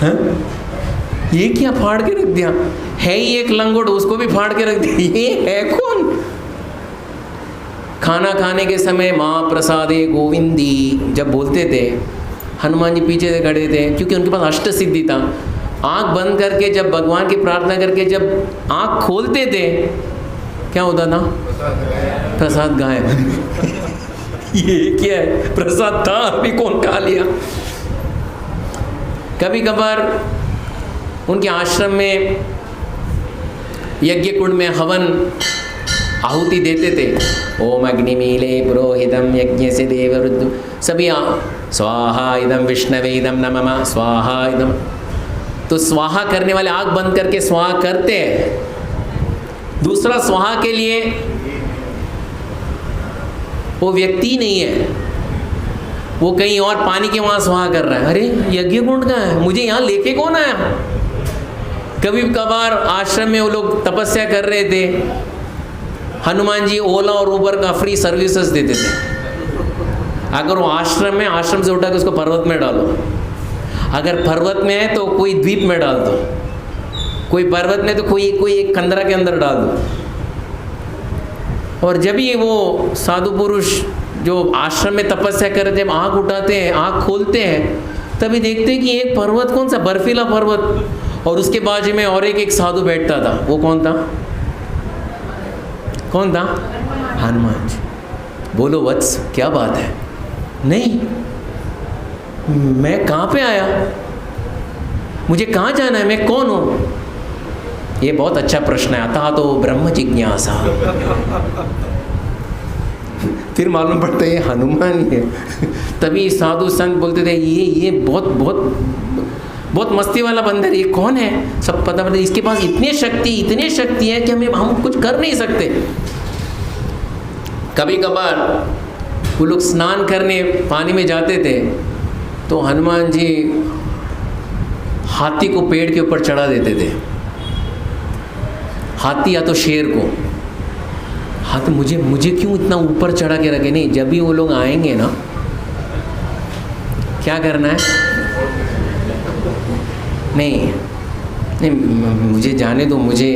हाँ? ये क्या फाड़ के रख दिया? है ही एक लंगोट, उसको भी फाड़ के रख दिया। ये है कौन? खाना खाने के समय माँ प्रसादे गोविंदी जब बोलते थे, हनुमान जी पीछे से खड़े थे, क्योंकि उनके पास अष्ट सिद्धि था। आँख बंद करके जब भगवान की प्रार्थना करके जब आँख खोलते थे, क्या होता था? प्रसाद गायब। ये क्या है? प्रसाद था, अभी कौन खा लिया। कभी कभार उनके आश्रम में यज्ञ कुंड में हवन आहुति देते थे। ओम अग्निमीले पुरोहितम यज्ञ से देववृद्ध, सभी स्वाहा इदम विष्णवे इदम नमः स्वाहा इदम। तो स्वाहा करने वाले आँख बंद करके स्वाहा करते हैं। दूसरा स्वाहा के लिए वो व्यक्ति नहीं है, वो कहीं और पानी के वहाँ स्वाहा कर रहा है। अरे यज्ञ कुंड का है, मुझे यहाँ लेके कौन आया? कभी कभार आश्रम में वो लोग तपस्या कर रहे थे, हनुमान जी ओला और उबर का फ्री सर्विसेज देते थे। अगर वो आश्रम में, आश्रम से उठा के उसको पर्वत में डालो, अगर पर्वत में है तो कोई द्वीप में डाल दो, कोई पर्वत में तो कोई एक कंदरा के अंदर डाल दो। और जब ये वो साधु पुरुष जो आश्रम में तपस्या कर रहे थे, जब आँख उठाते हैं, आँख खोलते हैं, तभी देखते हैं कि एक पर्वत, कौन सा? बर्फीला पर्वत, और उसके बाजू में और एक साधु बैठता था। वो कौन था? कौन था? हनुमान जी। बोलो वत्स, क्या बात है? नहीं, मैं कहाँ पे आया? मुझे कहाँ जाना है? मैं कौन हूँ? ये बहुत अच्छा प्रश्न है। अतः तो ब्रह्म जिज्ञासा। फिर मालूम पड़ता है ये हनुमान है। तभी साधु संत बोलते थे ये बहुत मस्ती वाला बंदर, ये कौन है? सब पता पड़ता, इसके पास इतनी शक्ति है कि हम कुछ कर नहीं सकते। कभी कभार वो लोग स्नान करने पानी में जाते थे तो हनुमान जी हाथी को पेड़ के ऊपर चढ़ा देते थे। हाथी या तो शेर को। हाँ, तो मुझे क्यों इतना ऊपर चढ़ा के रखे? नहीं, जब भी वो लोग आएंगे ना, क्या करना है? नहीं, मुझे जाने दो, मुझे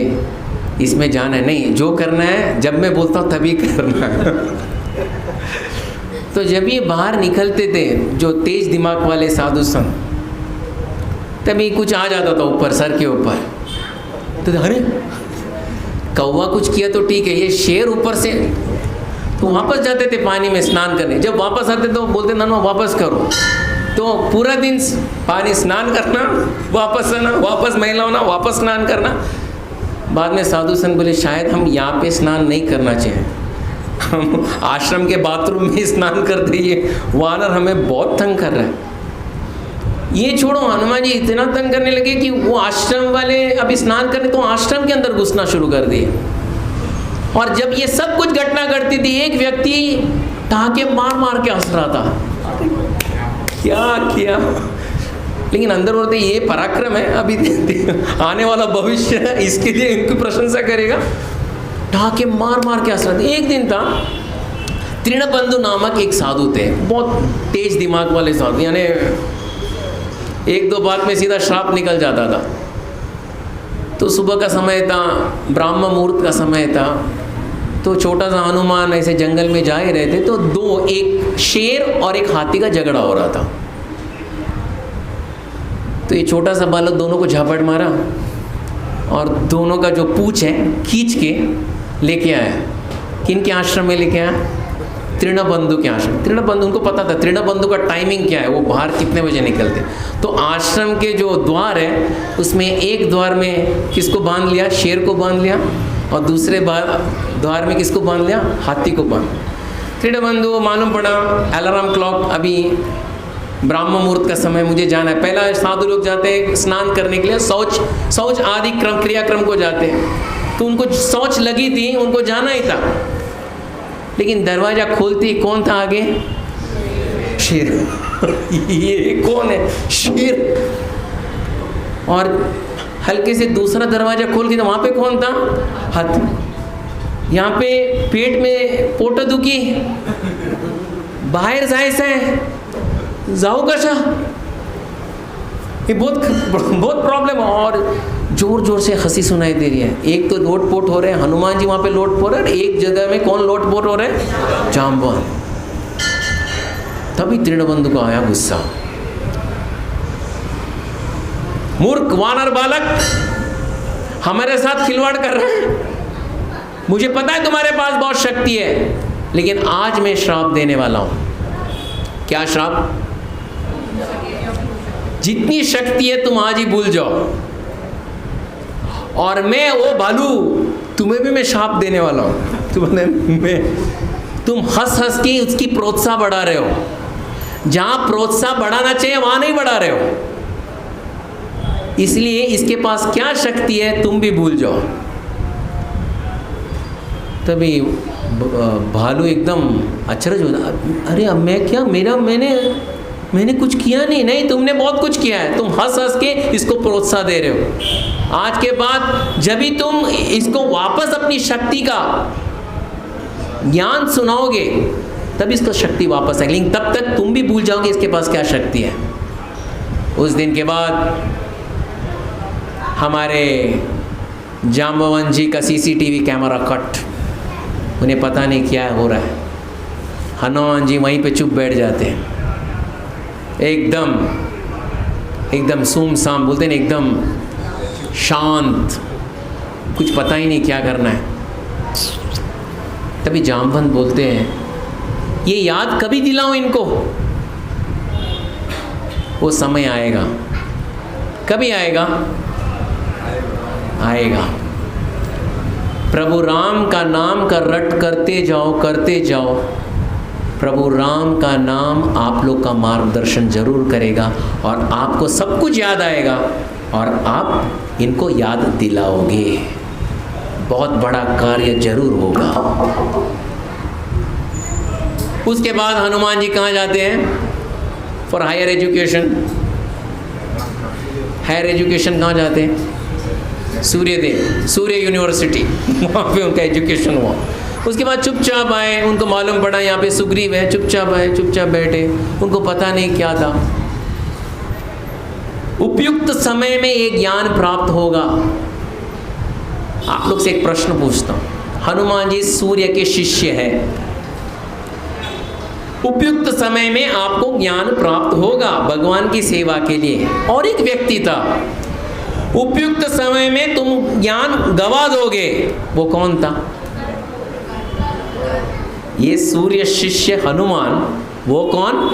इसमें जाना है। नहीं, जो करना है जब मैं बोलता हूँ तभी करना है। तो जब ये बाहर निकलते थे जो तेज दिमाग वाले साधु संत, तभी कुछ आ जाता था ऊपर, सर के ऊपर। तो अरे कौवा कुछ किया तो ठीक है, ये शेर ऊपर से। तो वापस जाते थे पानी में स्नान करने। जब वापस आते तो बोलते ना वापस करो। तो पूरा दिन पानी स्नान करना, वापस आना, वापस मैला होना, वापस स्नान करना। बाद में साधु संत बोले शायद हम यहाँ पे स्नान नहीं करना चाहिए, हम आश्रम के बाथरूम में स्नान करते, ये वानर हमें बहुत तंग कर रहा है। ये छोड़ो, हनुमान जी इतना तंग करने लगे कि वो आश्रम वाले अब स्नान करने तो आश्रम के अंदर घुसना शुरू कर दिए। और जब ये सब कुछ घटना घटती थी, एक व्यक्ति ठहाके मार मार के हंस रहा था, क्या किया। लेकिन अंदर बोलते ये पराक्रम है, अभी आने वाला भविष्य है, इसके लिए इनकी प्रशंसा करेगा। ठहाके मार मार के हंस रहा था। एक दिन था, तृणबंधु नामक एक साधु थे, बहुत तेज दिमाग वाले साधु, यानी एक दो बात में सीधा श्राप निकल जाता था। तो सुबह का समय था, ब्राह्म मुहूर्त का समय था, तो छोटा सा हनुमान ऐसे जंगल में जा ही रहे थे, तो एक शेर और एक हाथी का झगड़ा हो रहा था। तो ये छोटा सा बालक दोनों को झापट मारा और दोनों का जो पूंछ है खींच के लेके आया। किन के आश्रम में लेके आया? तृणबंधु के आश्रम। तृणबंधु, उनको पता था तृणबंधु का टाइमिंग क्या है, वो बाहर कितने बजे निकलते। तो आश्रम के जो द्वार है उसमें एक द्वार में किसको बांध लिया? शेर को बांध लिया, और दूसरे द्वार में किसको बांध लिया? हाथी को बांध। तृणबंधु मालूम पड़ा अलार्म क्लॉक, अभी ब्राह्म मुहूर्त का समय, मुझे जाना है। पहला साधु लोग जाते हैं स्नान करने के लिए, शौच आदि क्रियाक्रम को जाते हैं। तो उनको शौच लगी थी, उनको जाना ही था। लेकिन दरवाजा खोलते ही कौन था आगे? शेर। ये कौन है? शेर। और हल्के से दूसरा दरवाजा खोल के, तो वहां पे कौन था? हाथी। यहाँ पे पेट में पोट दुखी, बाहर जायचं है, जाऊ कशा? ये बहुत प्रॉब्लम। और जोर जोर से हंसी सुनाई दे रही है। एक तो लोटपोट हो रहे हैं, हनुमान जी वहाँ पे लोटपोट है, एक जगह में कौन लोटपोट हो रहे हैं? जाम्बवान। तभी तृणबंधु को आया गुस्सा, मूर्ख वानर बालक, हमारे साथ खिलवाड़ कर रहे हैं। मुझे पता है तुम्हारे पास बहुत शक्ति है, लेकिन आज मैं श्राप देने वाला हूं। क्या श्राप? जितनी शक्ति है तुम आज ही भूल जाओ, और मैं वो भालू, तुम्हें भी मैं श्राप देने वाला हूं। तुम हंस हंस के उसकी प्रोत्साहन बढ़ा रहे हो, जहां प्रोत्साहन बढ़ाना चाहिए वहां नहीं बढ़ा रहे हो। इसलिए इसके पास क्या शक्ति है तुम भी भूल जाओ। तभी भालू एकदम अचरज होता, अरे अब मैं क्या, मैंने कुछ किया नहीं, तुमने बहुत कुछ किया है। तुम हंस हंस के इसको प्रोत्साहन दे रहे हो। आज के बाद जब भी तुम इसको वापस अपनी शक्ति का ज्ञान सुनाओगे, तब इसको शक्ति वापस आएगी, लेकिन तब तक तुम भी भूल जाओगे इसके पास क्या शक्ति है। उस दिन के बाद हमारे जाम्बवन जी का सीसीटीवी कैमरा कट, उन्हें पता नहीं क्या हो रहा है। हनुमान जी वहीं पे चुप बैठ जाते हैं, एकदम सुमसाम, बोलते हैं एकदम शांत, कुछ पता ही नहीं क्या करना है। तभी जाम्बवन बोलते हैं, ये याद कभी दिलाऊं इनको? वो समय आएगा। कभी आएगा? आएगा। प्रभु राम का नाम का रट करते जाओ। प्रभु राम का नाम आप लोग का मार्गदर्शन जरूर करेगा, और आपको सब कुछ याद आएगा, और आप इनको याद दिलाओगे। बहुत बड़ा कार्य जरूर होगा। उसके बाद हनुमान जी कहाँ जाते हैं? For higher education. Higher education कहाँ जाते हैं? सूर्य यूनिवर्सिटी, वहाँ पे उनका एजुकेशन हुआ। उसके बाद चुपचाप आए, उनको मालूम पड़ा यहाँ पे सुग्रीव है, चुपचाप आए, चुपचाप बैठे, उनको पता नहीं क्या था। उपयुक्त समय में एक ज्ञान प्राप्त होगा। आप लोग से एक प्रश्न पूछता हूँ, हनुमान जी सूर्य के शिष्य हैं, उपयुक्त समय में आपको ज्ञान प्राप्त होगा भगवान की सेवा के लिए। और एक व्यक्ति था, उपयुक्त समय में तुम ज्ञान गवा दोगे, वो कौन था? ये सूर्य शिष्य हनुमान, वो कौन?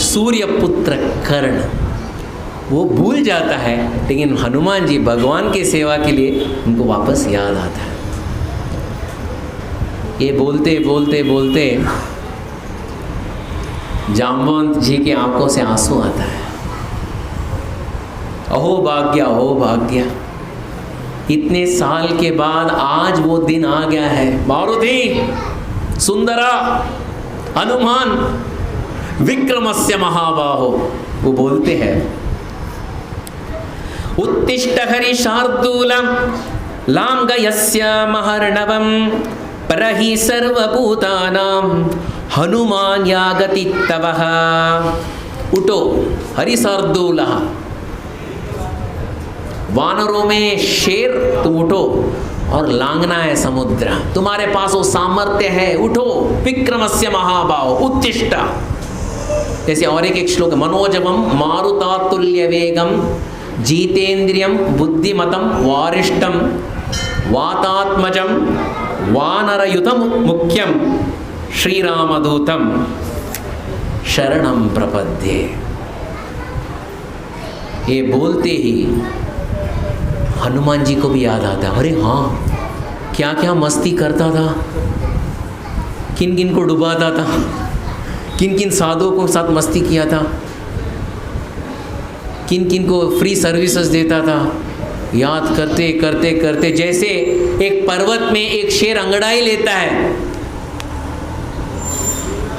सूर्य पुत्र कर्ण। वो भूल जाता है, लेकिन हनुमान जी भगवान की सेवा के लिए उनको वापस याद आता है। ये बोलते बोलते बोलते जाम्बवंत जी की आंखों से आंसू आता है। अहो भाग्य, अहो भाग्य, इतने साल के बाद आज वो दिन आ गया है। मारुति, सुंदरा, हनुमान, विक्रमस्य महाबाहो, वो बोलते हैं उत्तिष्ठ हरि शार्दूलम लांगयस्य महर्णवम परहि सर्वभूतानां हनुमान यागति तवः। उठो हरि शार्दूलः, वानरों में शेर, तुम उठो और लांगना है समुद्र, तुम्हारे पास वो सामर्थ्य है, उठो। विक्रमस्य महाबाहो उत्तिष्ठ। जैसे और एक श्लोक, मनोजवम मारुतातुल्य वेगम जीतेन्द्रियम बुद्धिमतम वारिष्ठम वातात्मजम वानरयुतम मुख्यम श्रीरामदूतम शरणम प्रपद्ये। ये बोलते ही हनुमान जी को भी याद आता है, अरे हाँ, क्या क्या मस्ती करता था, किन किन को डुबाता था, किन किन साधुओं को साथ मस्ती किया था, किन किन को फ्री सर्विसेज देता था। याद करते करते करते जैसे एक पर्वत में एक शेर अंगड़ाई लेता है,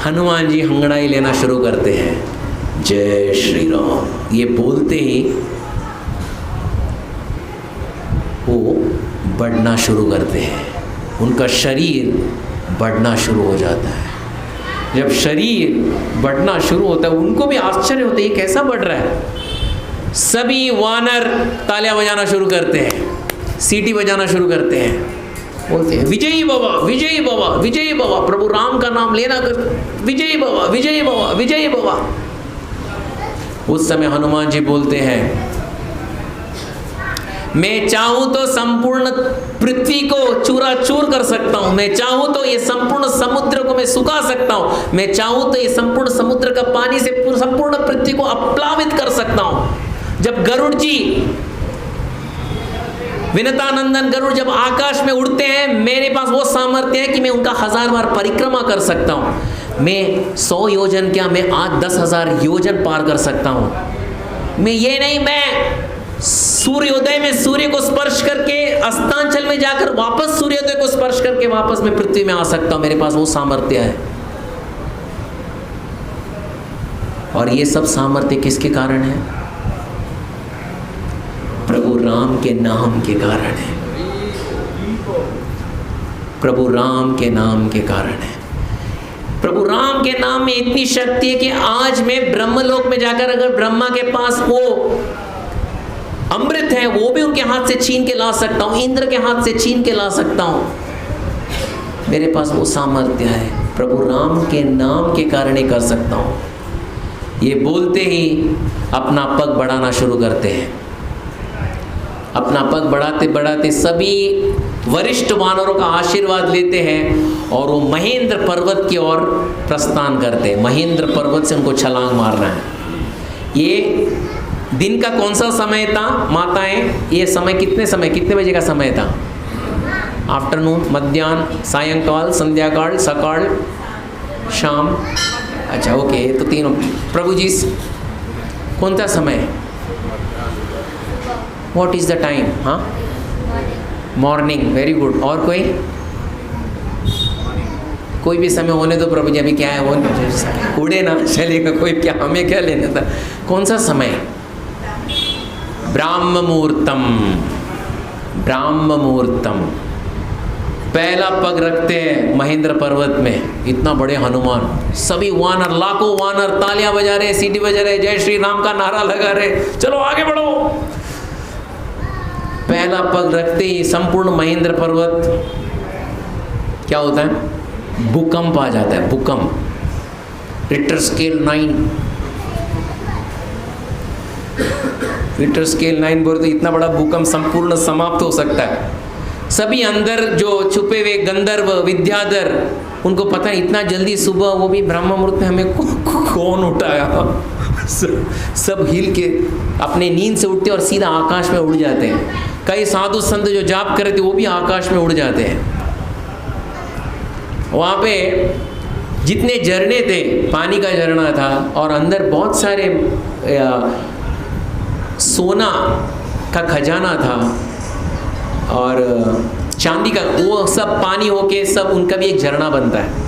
हनुमान जी अंगड़ाई लेना शुरू करते हैं। जय श्री राम, ये बोलते ही वो बढ़ना शुरू करते हैं, उनका शरीर बढ़ना शुरू हो जाता है। जब शरीर बढ़ना शुरू होता है, उनको भी आश्चर्य होता है, ये कैसा बढ़ रहा है। सभी वानर तालियां बजाना शुरू करते हैं, सीटी बजाना शुरू करते हैं, बोलते हैं विजयी बाबा, विजयी बाबा, विजयी बाबा, प्रभु राम का नाम लेना कर, विजयी बाबा, विजयी बाबा, विजयी बाबा। उस समय हनुमान जी बोलते हैं, मैं चाहूं तो संपूर्ण पृथ्वी को चूराचूर कर सकता हूं, मैं चाहूं तो ये संपूर्ण समुद्र को मैं सुखा सकता हूं, मैं चाहूं तो ये संपूर्ण समुद्र का पानी से संपूर्ण पृथ्वी को अपलावित कर सकता हूं। जब गरुड़ जी, विनतानंदन गरुड़ जब आकाश में उड़ते हैं, मेरे पास वो सामर्थ्य है कि मैं उनका 1000 बार परिक्रमा कर सकता हूं। मैं 100 योजन क्या, मैं आज 10,000 योजन पार कर सकता हूं। मैं ये नहीं, मैं सूर्योदय में सूर्य को स्पर्श करके अस्तांचल में जाकर वापस सूर्योदय को स्पर्श करके वापस मैं पृथ्वी में आ सकता हूं, मेरे पास वो सामर्थ्य है। और ये सब सामर्थ्य किसके कारण है? प्रभु राम के नाम के कारण है, प्रभु राम के नाम के कारण है। प्रभु राम के नाम में इतनी शक्ति है कि आज मैं ब्रह्मलोक में जाकर अगर ब्रह्मा के पास वो अमृत है, वो भी उनके हाथ से छीन के ला सकता हूँ, इंद्र के हाथ से छीन के ला सकता हूँ। मेरे पास वो सामर्थ्य है, प्रभु राम के नाम के कारण ही कर सकता हूँ। ये बोलते ही अपना पग बढ़ाना शुरू करते हैं। अपना पग बढ़ाते बढ़ाते सभी वरिष्ठ वानरों का आशीर्वाद लेते हैं और वो महेंद्र पर्वत की ओर प्रस्थान करते हैं। महेंद्र पर्वत से उनको छलांग मारना है। ये दिन का कौन सा समय था माताएं? ये समय कितने बजे का समय था? आफ्टरनून, मध्याह्न, सायंकाल, संध्याकाल, सकाल, शाम। अच्छा, ओके, तो तीनों। प्रभु जी कौन सा समय? What is the time? हाँ, मॉर्निंग। Very good. और कोई भी समय होने दो प्रभु जी, अभी क्या है वो उड़े ना, चलेगा, कोई क्या, हमें क्या लेना था। कौन सा समय? ब्राह्म मुहूर्तम। ब्राह्म मुहूर्तम। पहला पग रखते हैं महेंद्र पर्वत में। इतना बड़े हनुमान, सभी वानर, लाखों वानर तालियां बजा रहे, सीटी बजा रहे, जय श्री राम का नारा लगा रहे, चलो आगे बढ़ो। पहला पग रखते ही संपूर्ण महेंद्र पर्वत क्या होता है? भूकंप आ जाता है। भूकंप। Richter scale 9। रिक्टर स्केल 9 बोले तो इतना बड़ा भूकंप संपूर्ण समाप्त हो सकता है। सभी अंदर जो छुपे हुए गंधर्व, विद्याधर, उनको पता है इतना जल्दी सुबह, वो भी ब्रह्म मुहूर्त में हमें कौन उठाया। सब हिल के अपने नींद से उठते और सीधा आकाश में उड़ जाते हैं। कई साधु संत जो जाप कर रहे थे वो भी आकाश में उड़ जाते हैं। वहाँ पे जितने झरने थे, पानी का झरना था और अंदर बहुत सारे सोना का खजाना था और चांदी का, वो सब पानी होके सब उनका भी एक झरना बनता है।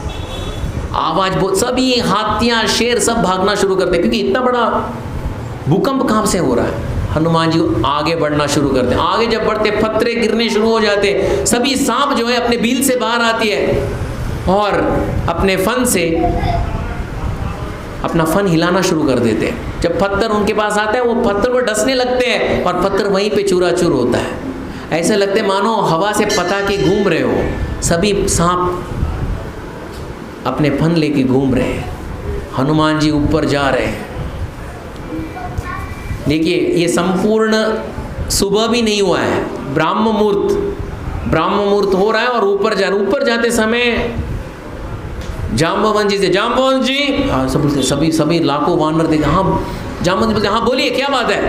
आवाज बहुत, सभी हाथियां शेर सब भागना शुरू करते हैं क्योंकि इतना बड़ा भूकंप कहाँ से हो रहा है। हनुमान जी आगे बढ़ना शुरू करते हैं। आगे जब बढ़ते पत्थरे गिरने शुरू हो जाते, सभी सांप जो है अपने बिल से बाहर आती है और अपने फन से अपना फन हिलाना शुरू कर देते हैं। जब पत्थर उनके पास आता है वो पत्थर को डसने लगते हैं और पत्थर वहीं पे चूराचूर होता है। ऐसे लगते मानो हवा से पता के घूम रहे हो। सभी सांप अपने फन लेके घूम रहे हैं, हनुमान जी ऊपर जा रहे हैं। देखिए ये संपूर्ण सुबह भी नहीं हुआ है, ब्राह्म मुहूर्त हो रहा है और ऊपर जाते समय जाम्बवन जी से, जाम्बवन जी, हाँ सब बोलते, सभी लाखों वानर देखे। हाँ जाम्बवन जी बोलते, हाँ बोलिए क्या बात है,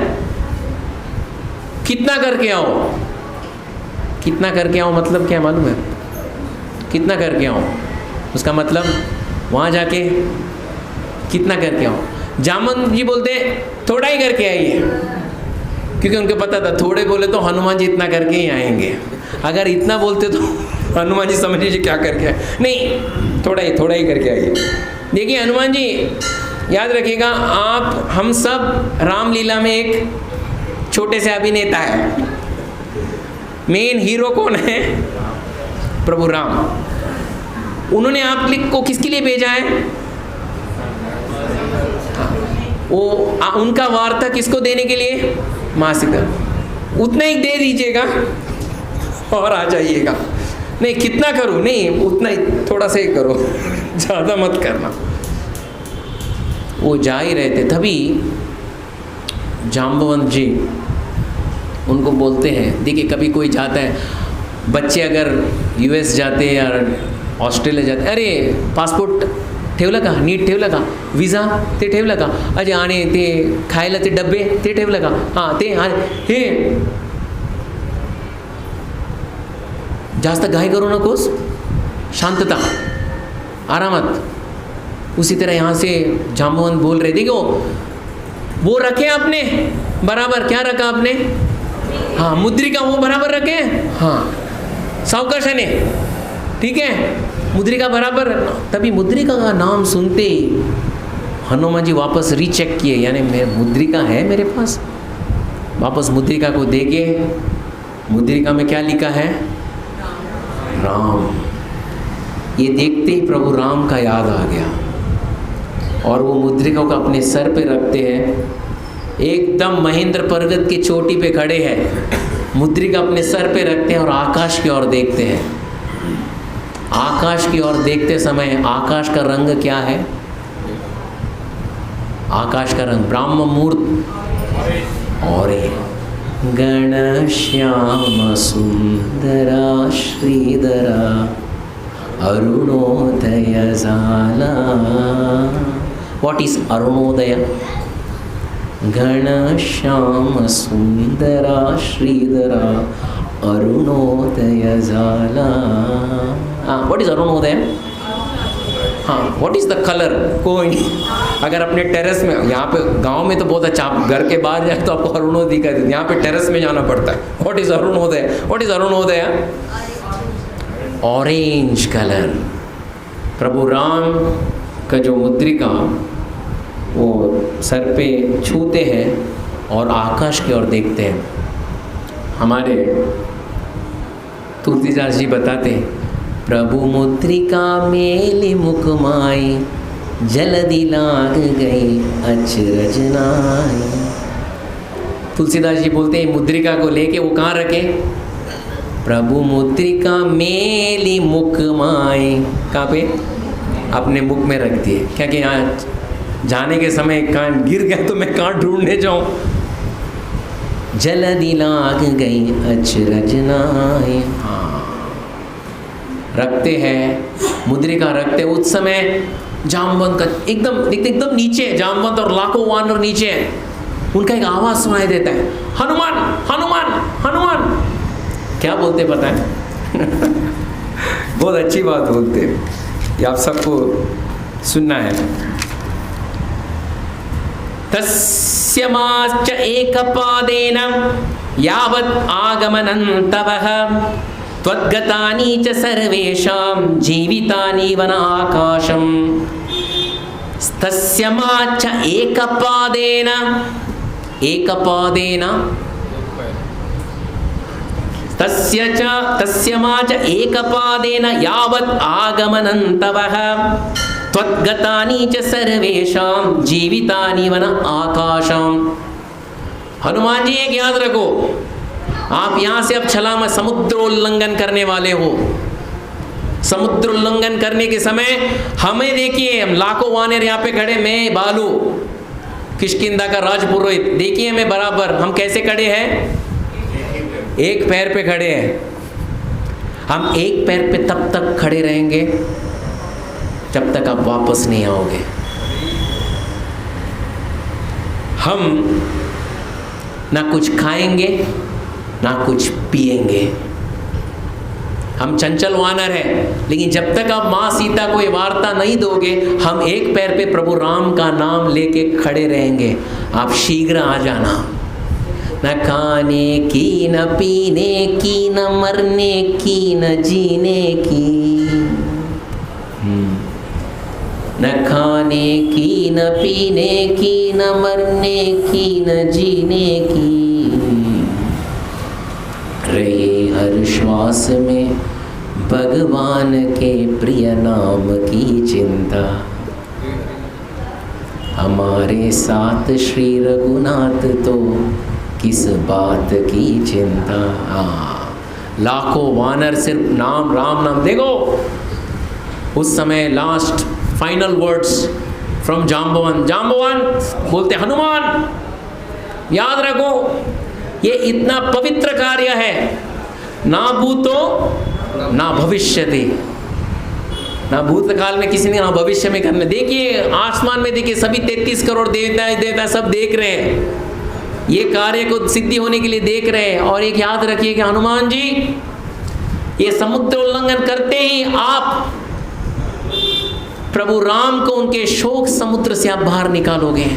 कितना करके आओ। कितना करके आओ मतलब क्या मालूम है? कितना करके आओ उसका मतलब वहाँ जाके कितना करके आओ। जामवंत जी बोलते थोड़ा ही करके आइए, क्योंकि उनको पता था थोड़े बोले तो हनुमान जी इतना करके ही आएंगे, अगर इतना बोलते तो हनुमान जी समझ लीजिए क्या करके आए। नहीं, थोड़ा ही करके आइए। देखिए हनुमान जी याद रखिएगा, आप हम सब रामलीला में एक छोटे से अभिनेता है। मेन हीरो कौन है? प्रभु राम। उन्होंने आप को किसके लिए भेजा है? वो उनका वार्ता किसको देने के लिए? माँ सीता। उतना ही दे दीजिएगा और आ जाइएगा। नहीं कितना करूं? नहीं उतना ही, थोड़ा सा ही करो, ज़्यादा मत करना। वो जा ही रहे थे, तभी जाम्बवंत जी उनको बोलते हैं, देखिए कभी कोई जाता है, बच्चे अगर यूएस जाते हैं या ऑस्ट्रेलिया जाते, अरे पासपोर्ट ठेवलं का? नीट ठेवलं का? विजा ते ठेवलं का? अजे आणि ते खायला ते डब्बे ते ठेवलं का? हां ते हे जास्त घाई करू नकोस, शांतता, आरामत। उसी तरह यहाँ से जाम्बवंत बोल रहे, देखो वो रखे आपने बराबर, क्या रखा आपने? हाँ मुद्रिका वो बराबर रखे, हाँ सावकाशाने, ठीक है मुद्रिका बराबर। तभी मुद्रिका का नाम सुनते ही हनुमान जी वापस रीचेक किए, यानी मुद्रिका है मेरे पास। वापस मुद्रिका को देखे, मुद्रिका में क्या लिखा है? राम। ये देखते ही प्रभु राम का याद आ गया और वो मुद्रिका को अपने सर पे रखते हैं। एकदम महेंद्र पर्वत की चोटी पे खड़े हैं, मुद्रिका अपने सर पे रखते हैं और आकाश की ओर देखते हैं। आकाश की ओर देखते समय आकाश का रंग क्या है? आकाश का रंग ब्राह्म मुहूर्त और घनश्याम सुंदरा श्रीधरा अरुणोदय जाला। What is Arunodaya? घनश्याम सुंदरा श्रीधरा अरुणोदय जाला। What is Arunodaya? हाँ, व्हाट इज द कलर? कोई अगर अपने टेरेस में, यहाँ पे गांव में तो बहुत अच्छा, आप घर के बाहर जाए तो आपको अरुणोदय दिखाई देती, यहाँ पे टेरेस में जाना पड़ता है। What is Arunodaya? What is Arunodaya? Orange colour. Prabhu Ram का जो मुद्रिका वो सर पे छूते हैं और आकाश की ओर देखते हैं। हमारे तुलसीदास जी बताते हैं, प्रभु मुद्रिका मेली मुख माई, जल्दी लाग गई अचरज नाई। तुलसीदास जी बोलते हैं मुद्रिका को लेके वो कहाँ रखे? प्रभु मुद्रिका मेली मुख माई, कहाँ पे? अपने मुख में रख दिए। क्या कि यहाँ जाने के समय कान गिर गया तो मैं कहाँ ढूंढने जाऊँ? जल्दी लाग गई अचरज नाई। हाँ, रखते हैं मुद्रिका, रखते उस समय जाम्बवंत का एकदम नीचे, जाम्बवंत और लाखों वानर नीचे हैं। उनका एक आवाज सुनाई देता है, हनुमान हनुमान हनुमान। क्या बोलते पता है? बहुत अच्छी बात बोलते हैं। ये आप सबको सुनना है। तस्यमाच एकपादेन यावत् आगमनन्तवः त्वद्गतानि च सर्वेषां जीवितानि वन आकाशम्। तस्यमाच एकपादेन, एकपादेन तस्यमाच एकपादेन यावत् आगमनन्तवः त्वद्गतानि च सर्वेषां जीवितानि वन आकाशम्। हनुमान जी एक याद रखो, आप यहाँ से अब छलांग समुद्रोल्लंघन करने वाले हो। समुद्रोल्लंघन करने के समय हमें देखिए, हम लाखों वानर यहाँ पे खड़े, मैं बालू किष्किंधा का राजपुरोहित, देखिए मैं बराबर, हम कैसे खड़े हैं? एक पैर पे खड़े हैं। हम एक पैर पे तब तक खड़े रहेंगे जब तक आप वापस नहीं आओगे। हम ना कुछ खाएंगे ना कुछ पिएंगे। हम चंचल वानर हैं, लेकिन जब तक आप माँ सीता को ये वार्ता नहीं दोगे, हम एक पैर पे प्रभु राम का नाम लेके खड़े रहेंगे। आप शीघ्र आ जाना। न खाने की, न पीने की, न मरने की, न जीने की। न खाने की, न पीने की, न मरने की, न जीने की। रहे हर श्वास में भगवान के प्रिय नाम की चिंता। हमारे साथ श्री रघुनाथ तो किस बात की चिंता। लाखों वानर सिर्फ नाम, राम नाम। देखो उस समय last final words from Jambavan. Jambavan बोलते हनुमान याद रखो, ये इतना पवित्र कार्य है, ना भूतो ना भविष्यति। ना भूतकाल में किसी ने, ना भविष्य में करने। देखिए आसमान में देखिए, सभी 33 करोड़ देवता सब देख रहे हैं, ये कार्य को सिद्धि होने के लिए देख रहे हैं। और एक याद रखिए कि हनुमान जी ये समुद्र उल्लंघन करते ही आप प्रभु राम को उनके शोक समुद्र से आप बाहर निकालोगे।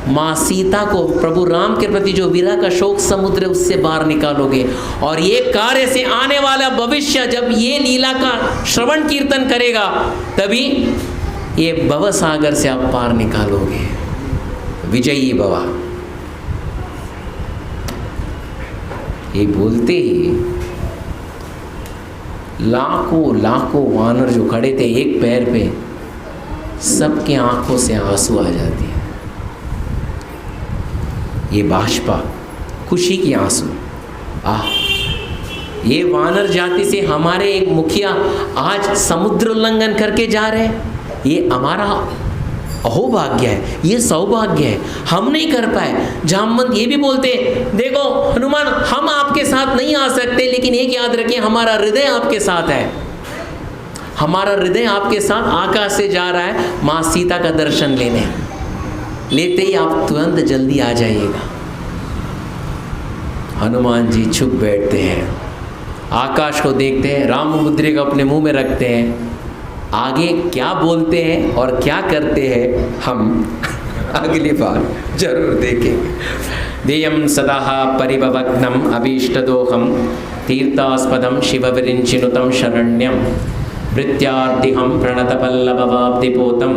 माँ सीता को प्रभु राम के प्रति जो विरह का शोक समुद्र है उससे बाहर निकालोगे। और ये कार्य से आने वाला भविष्य, जब ये लीला का श्रवण कीर्तन करेगा, तभी ये भव सागर से आप पार निकालोगे। विजयी भवा। ये बोलते ही लाखों लाखों वानर जो खड़े थे एक पैर पे, सबके आंखों से आंसू आ जाते हैं। ये बाष्पा, खुशी की आंसू। ये वानर जाति से हमारे एक मुखिया आज समुद्र उल्लंघन करके जा रहे हैं। ये हमारा अहोभाग्य है, ये सौभाग्य है, हम नहीं कर पाए। जामवंत ये भी बोलते, देखो हनुमान हम आपके साथ नहीं आ सकते, लेकिन एक याद रखिए हमारा हृदय आपके साथ है। हमारा हृदय आपके साथ आकाश से जा रहा है माँ सीता का दर्शन लेने। लेते ही आप तुरंत जल्दी आ जाइएगा। हनुमान जी छुप बैठते हैं, आकाश को देखते हैं, राम मुद्रे को अपने मुंह में रखते हैं। आगे क्या बोलते हैं और क्या करते हैं हम अगली बार जरूर देखेंगे। देयं सदा परिभवग्नम अभीष्टदोहम तीर्थास्पदम शिवविरिञ्चिनुतं शरण्यं भृत्यार्तिहं प्रणतपल्लववाब्धिपोतं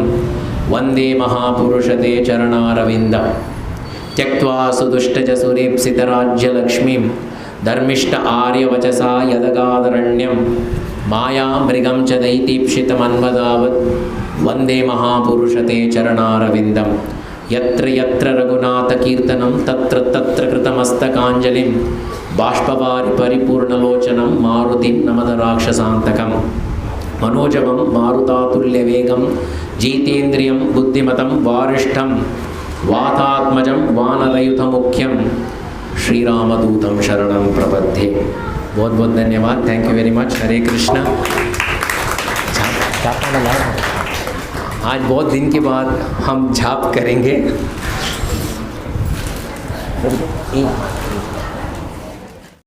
वंदे महापुरुषते चरणारविन्दं त्यक्त्वा सुदुष्टजसुरेप्सितराज्यलक्ष्मीं धर्मिष्ठ आर्यवचसा यदगादरण्यं माया मृगं च दैतीप्सितमन्वदावत् वंदे महापुरुषते चरणारविन्दं यत्र यत्र रघुनाथकीर्तनं तत्र तत्र कृतमस्तकाञ्जलिं बाष्पवारि परिपूर्णलोचनं मारुतिं नमत राक्षसान्तकं मनोजवं मारुतातुल्यवेगं जितेन्द्रियं बुद्धिमतं वारिष्ठं वातात्मजं वानरयुतमुख्यं श्रीरामदूतं शरणं प्रपद्ये। बहुत बहुत धन्यवाद। Thank you very much. Hare Krishna. आज बहुत दिन के बाद हम झाप करेंगे।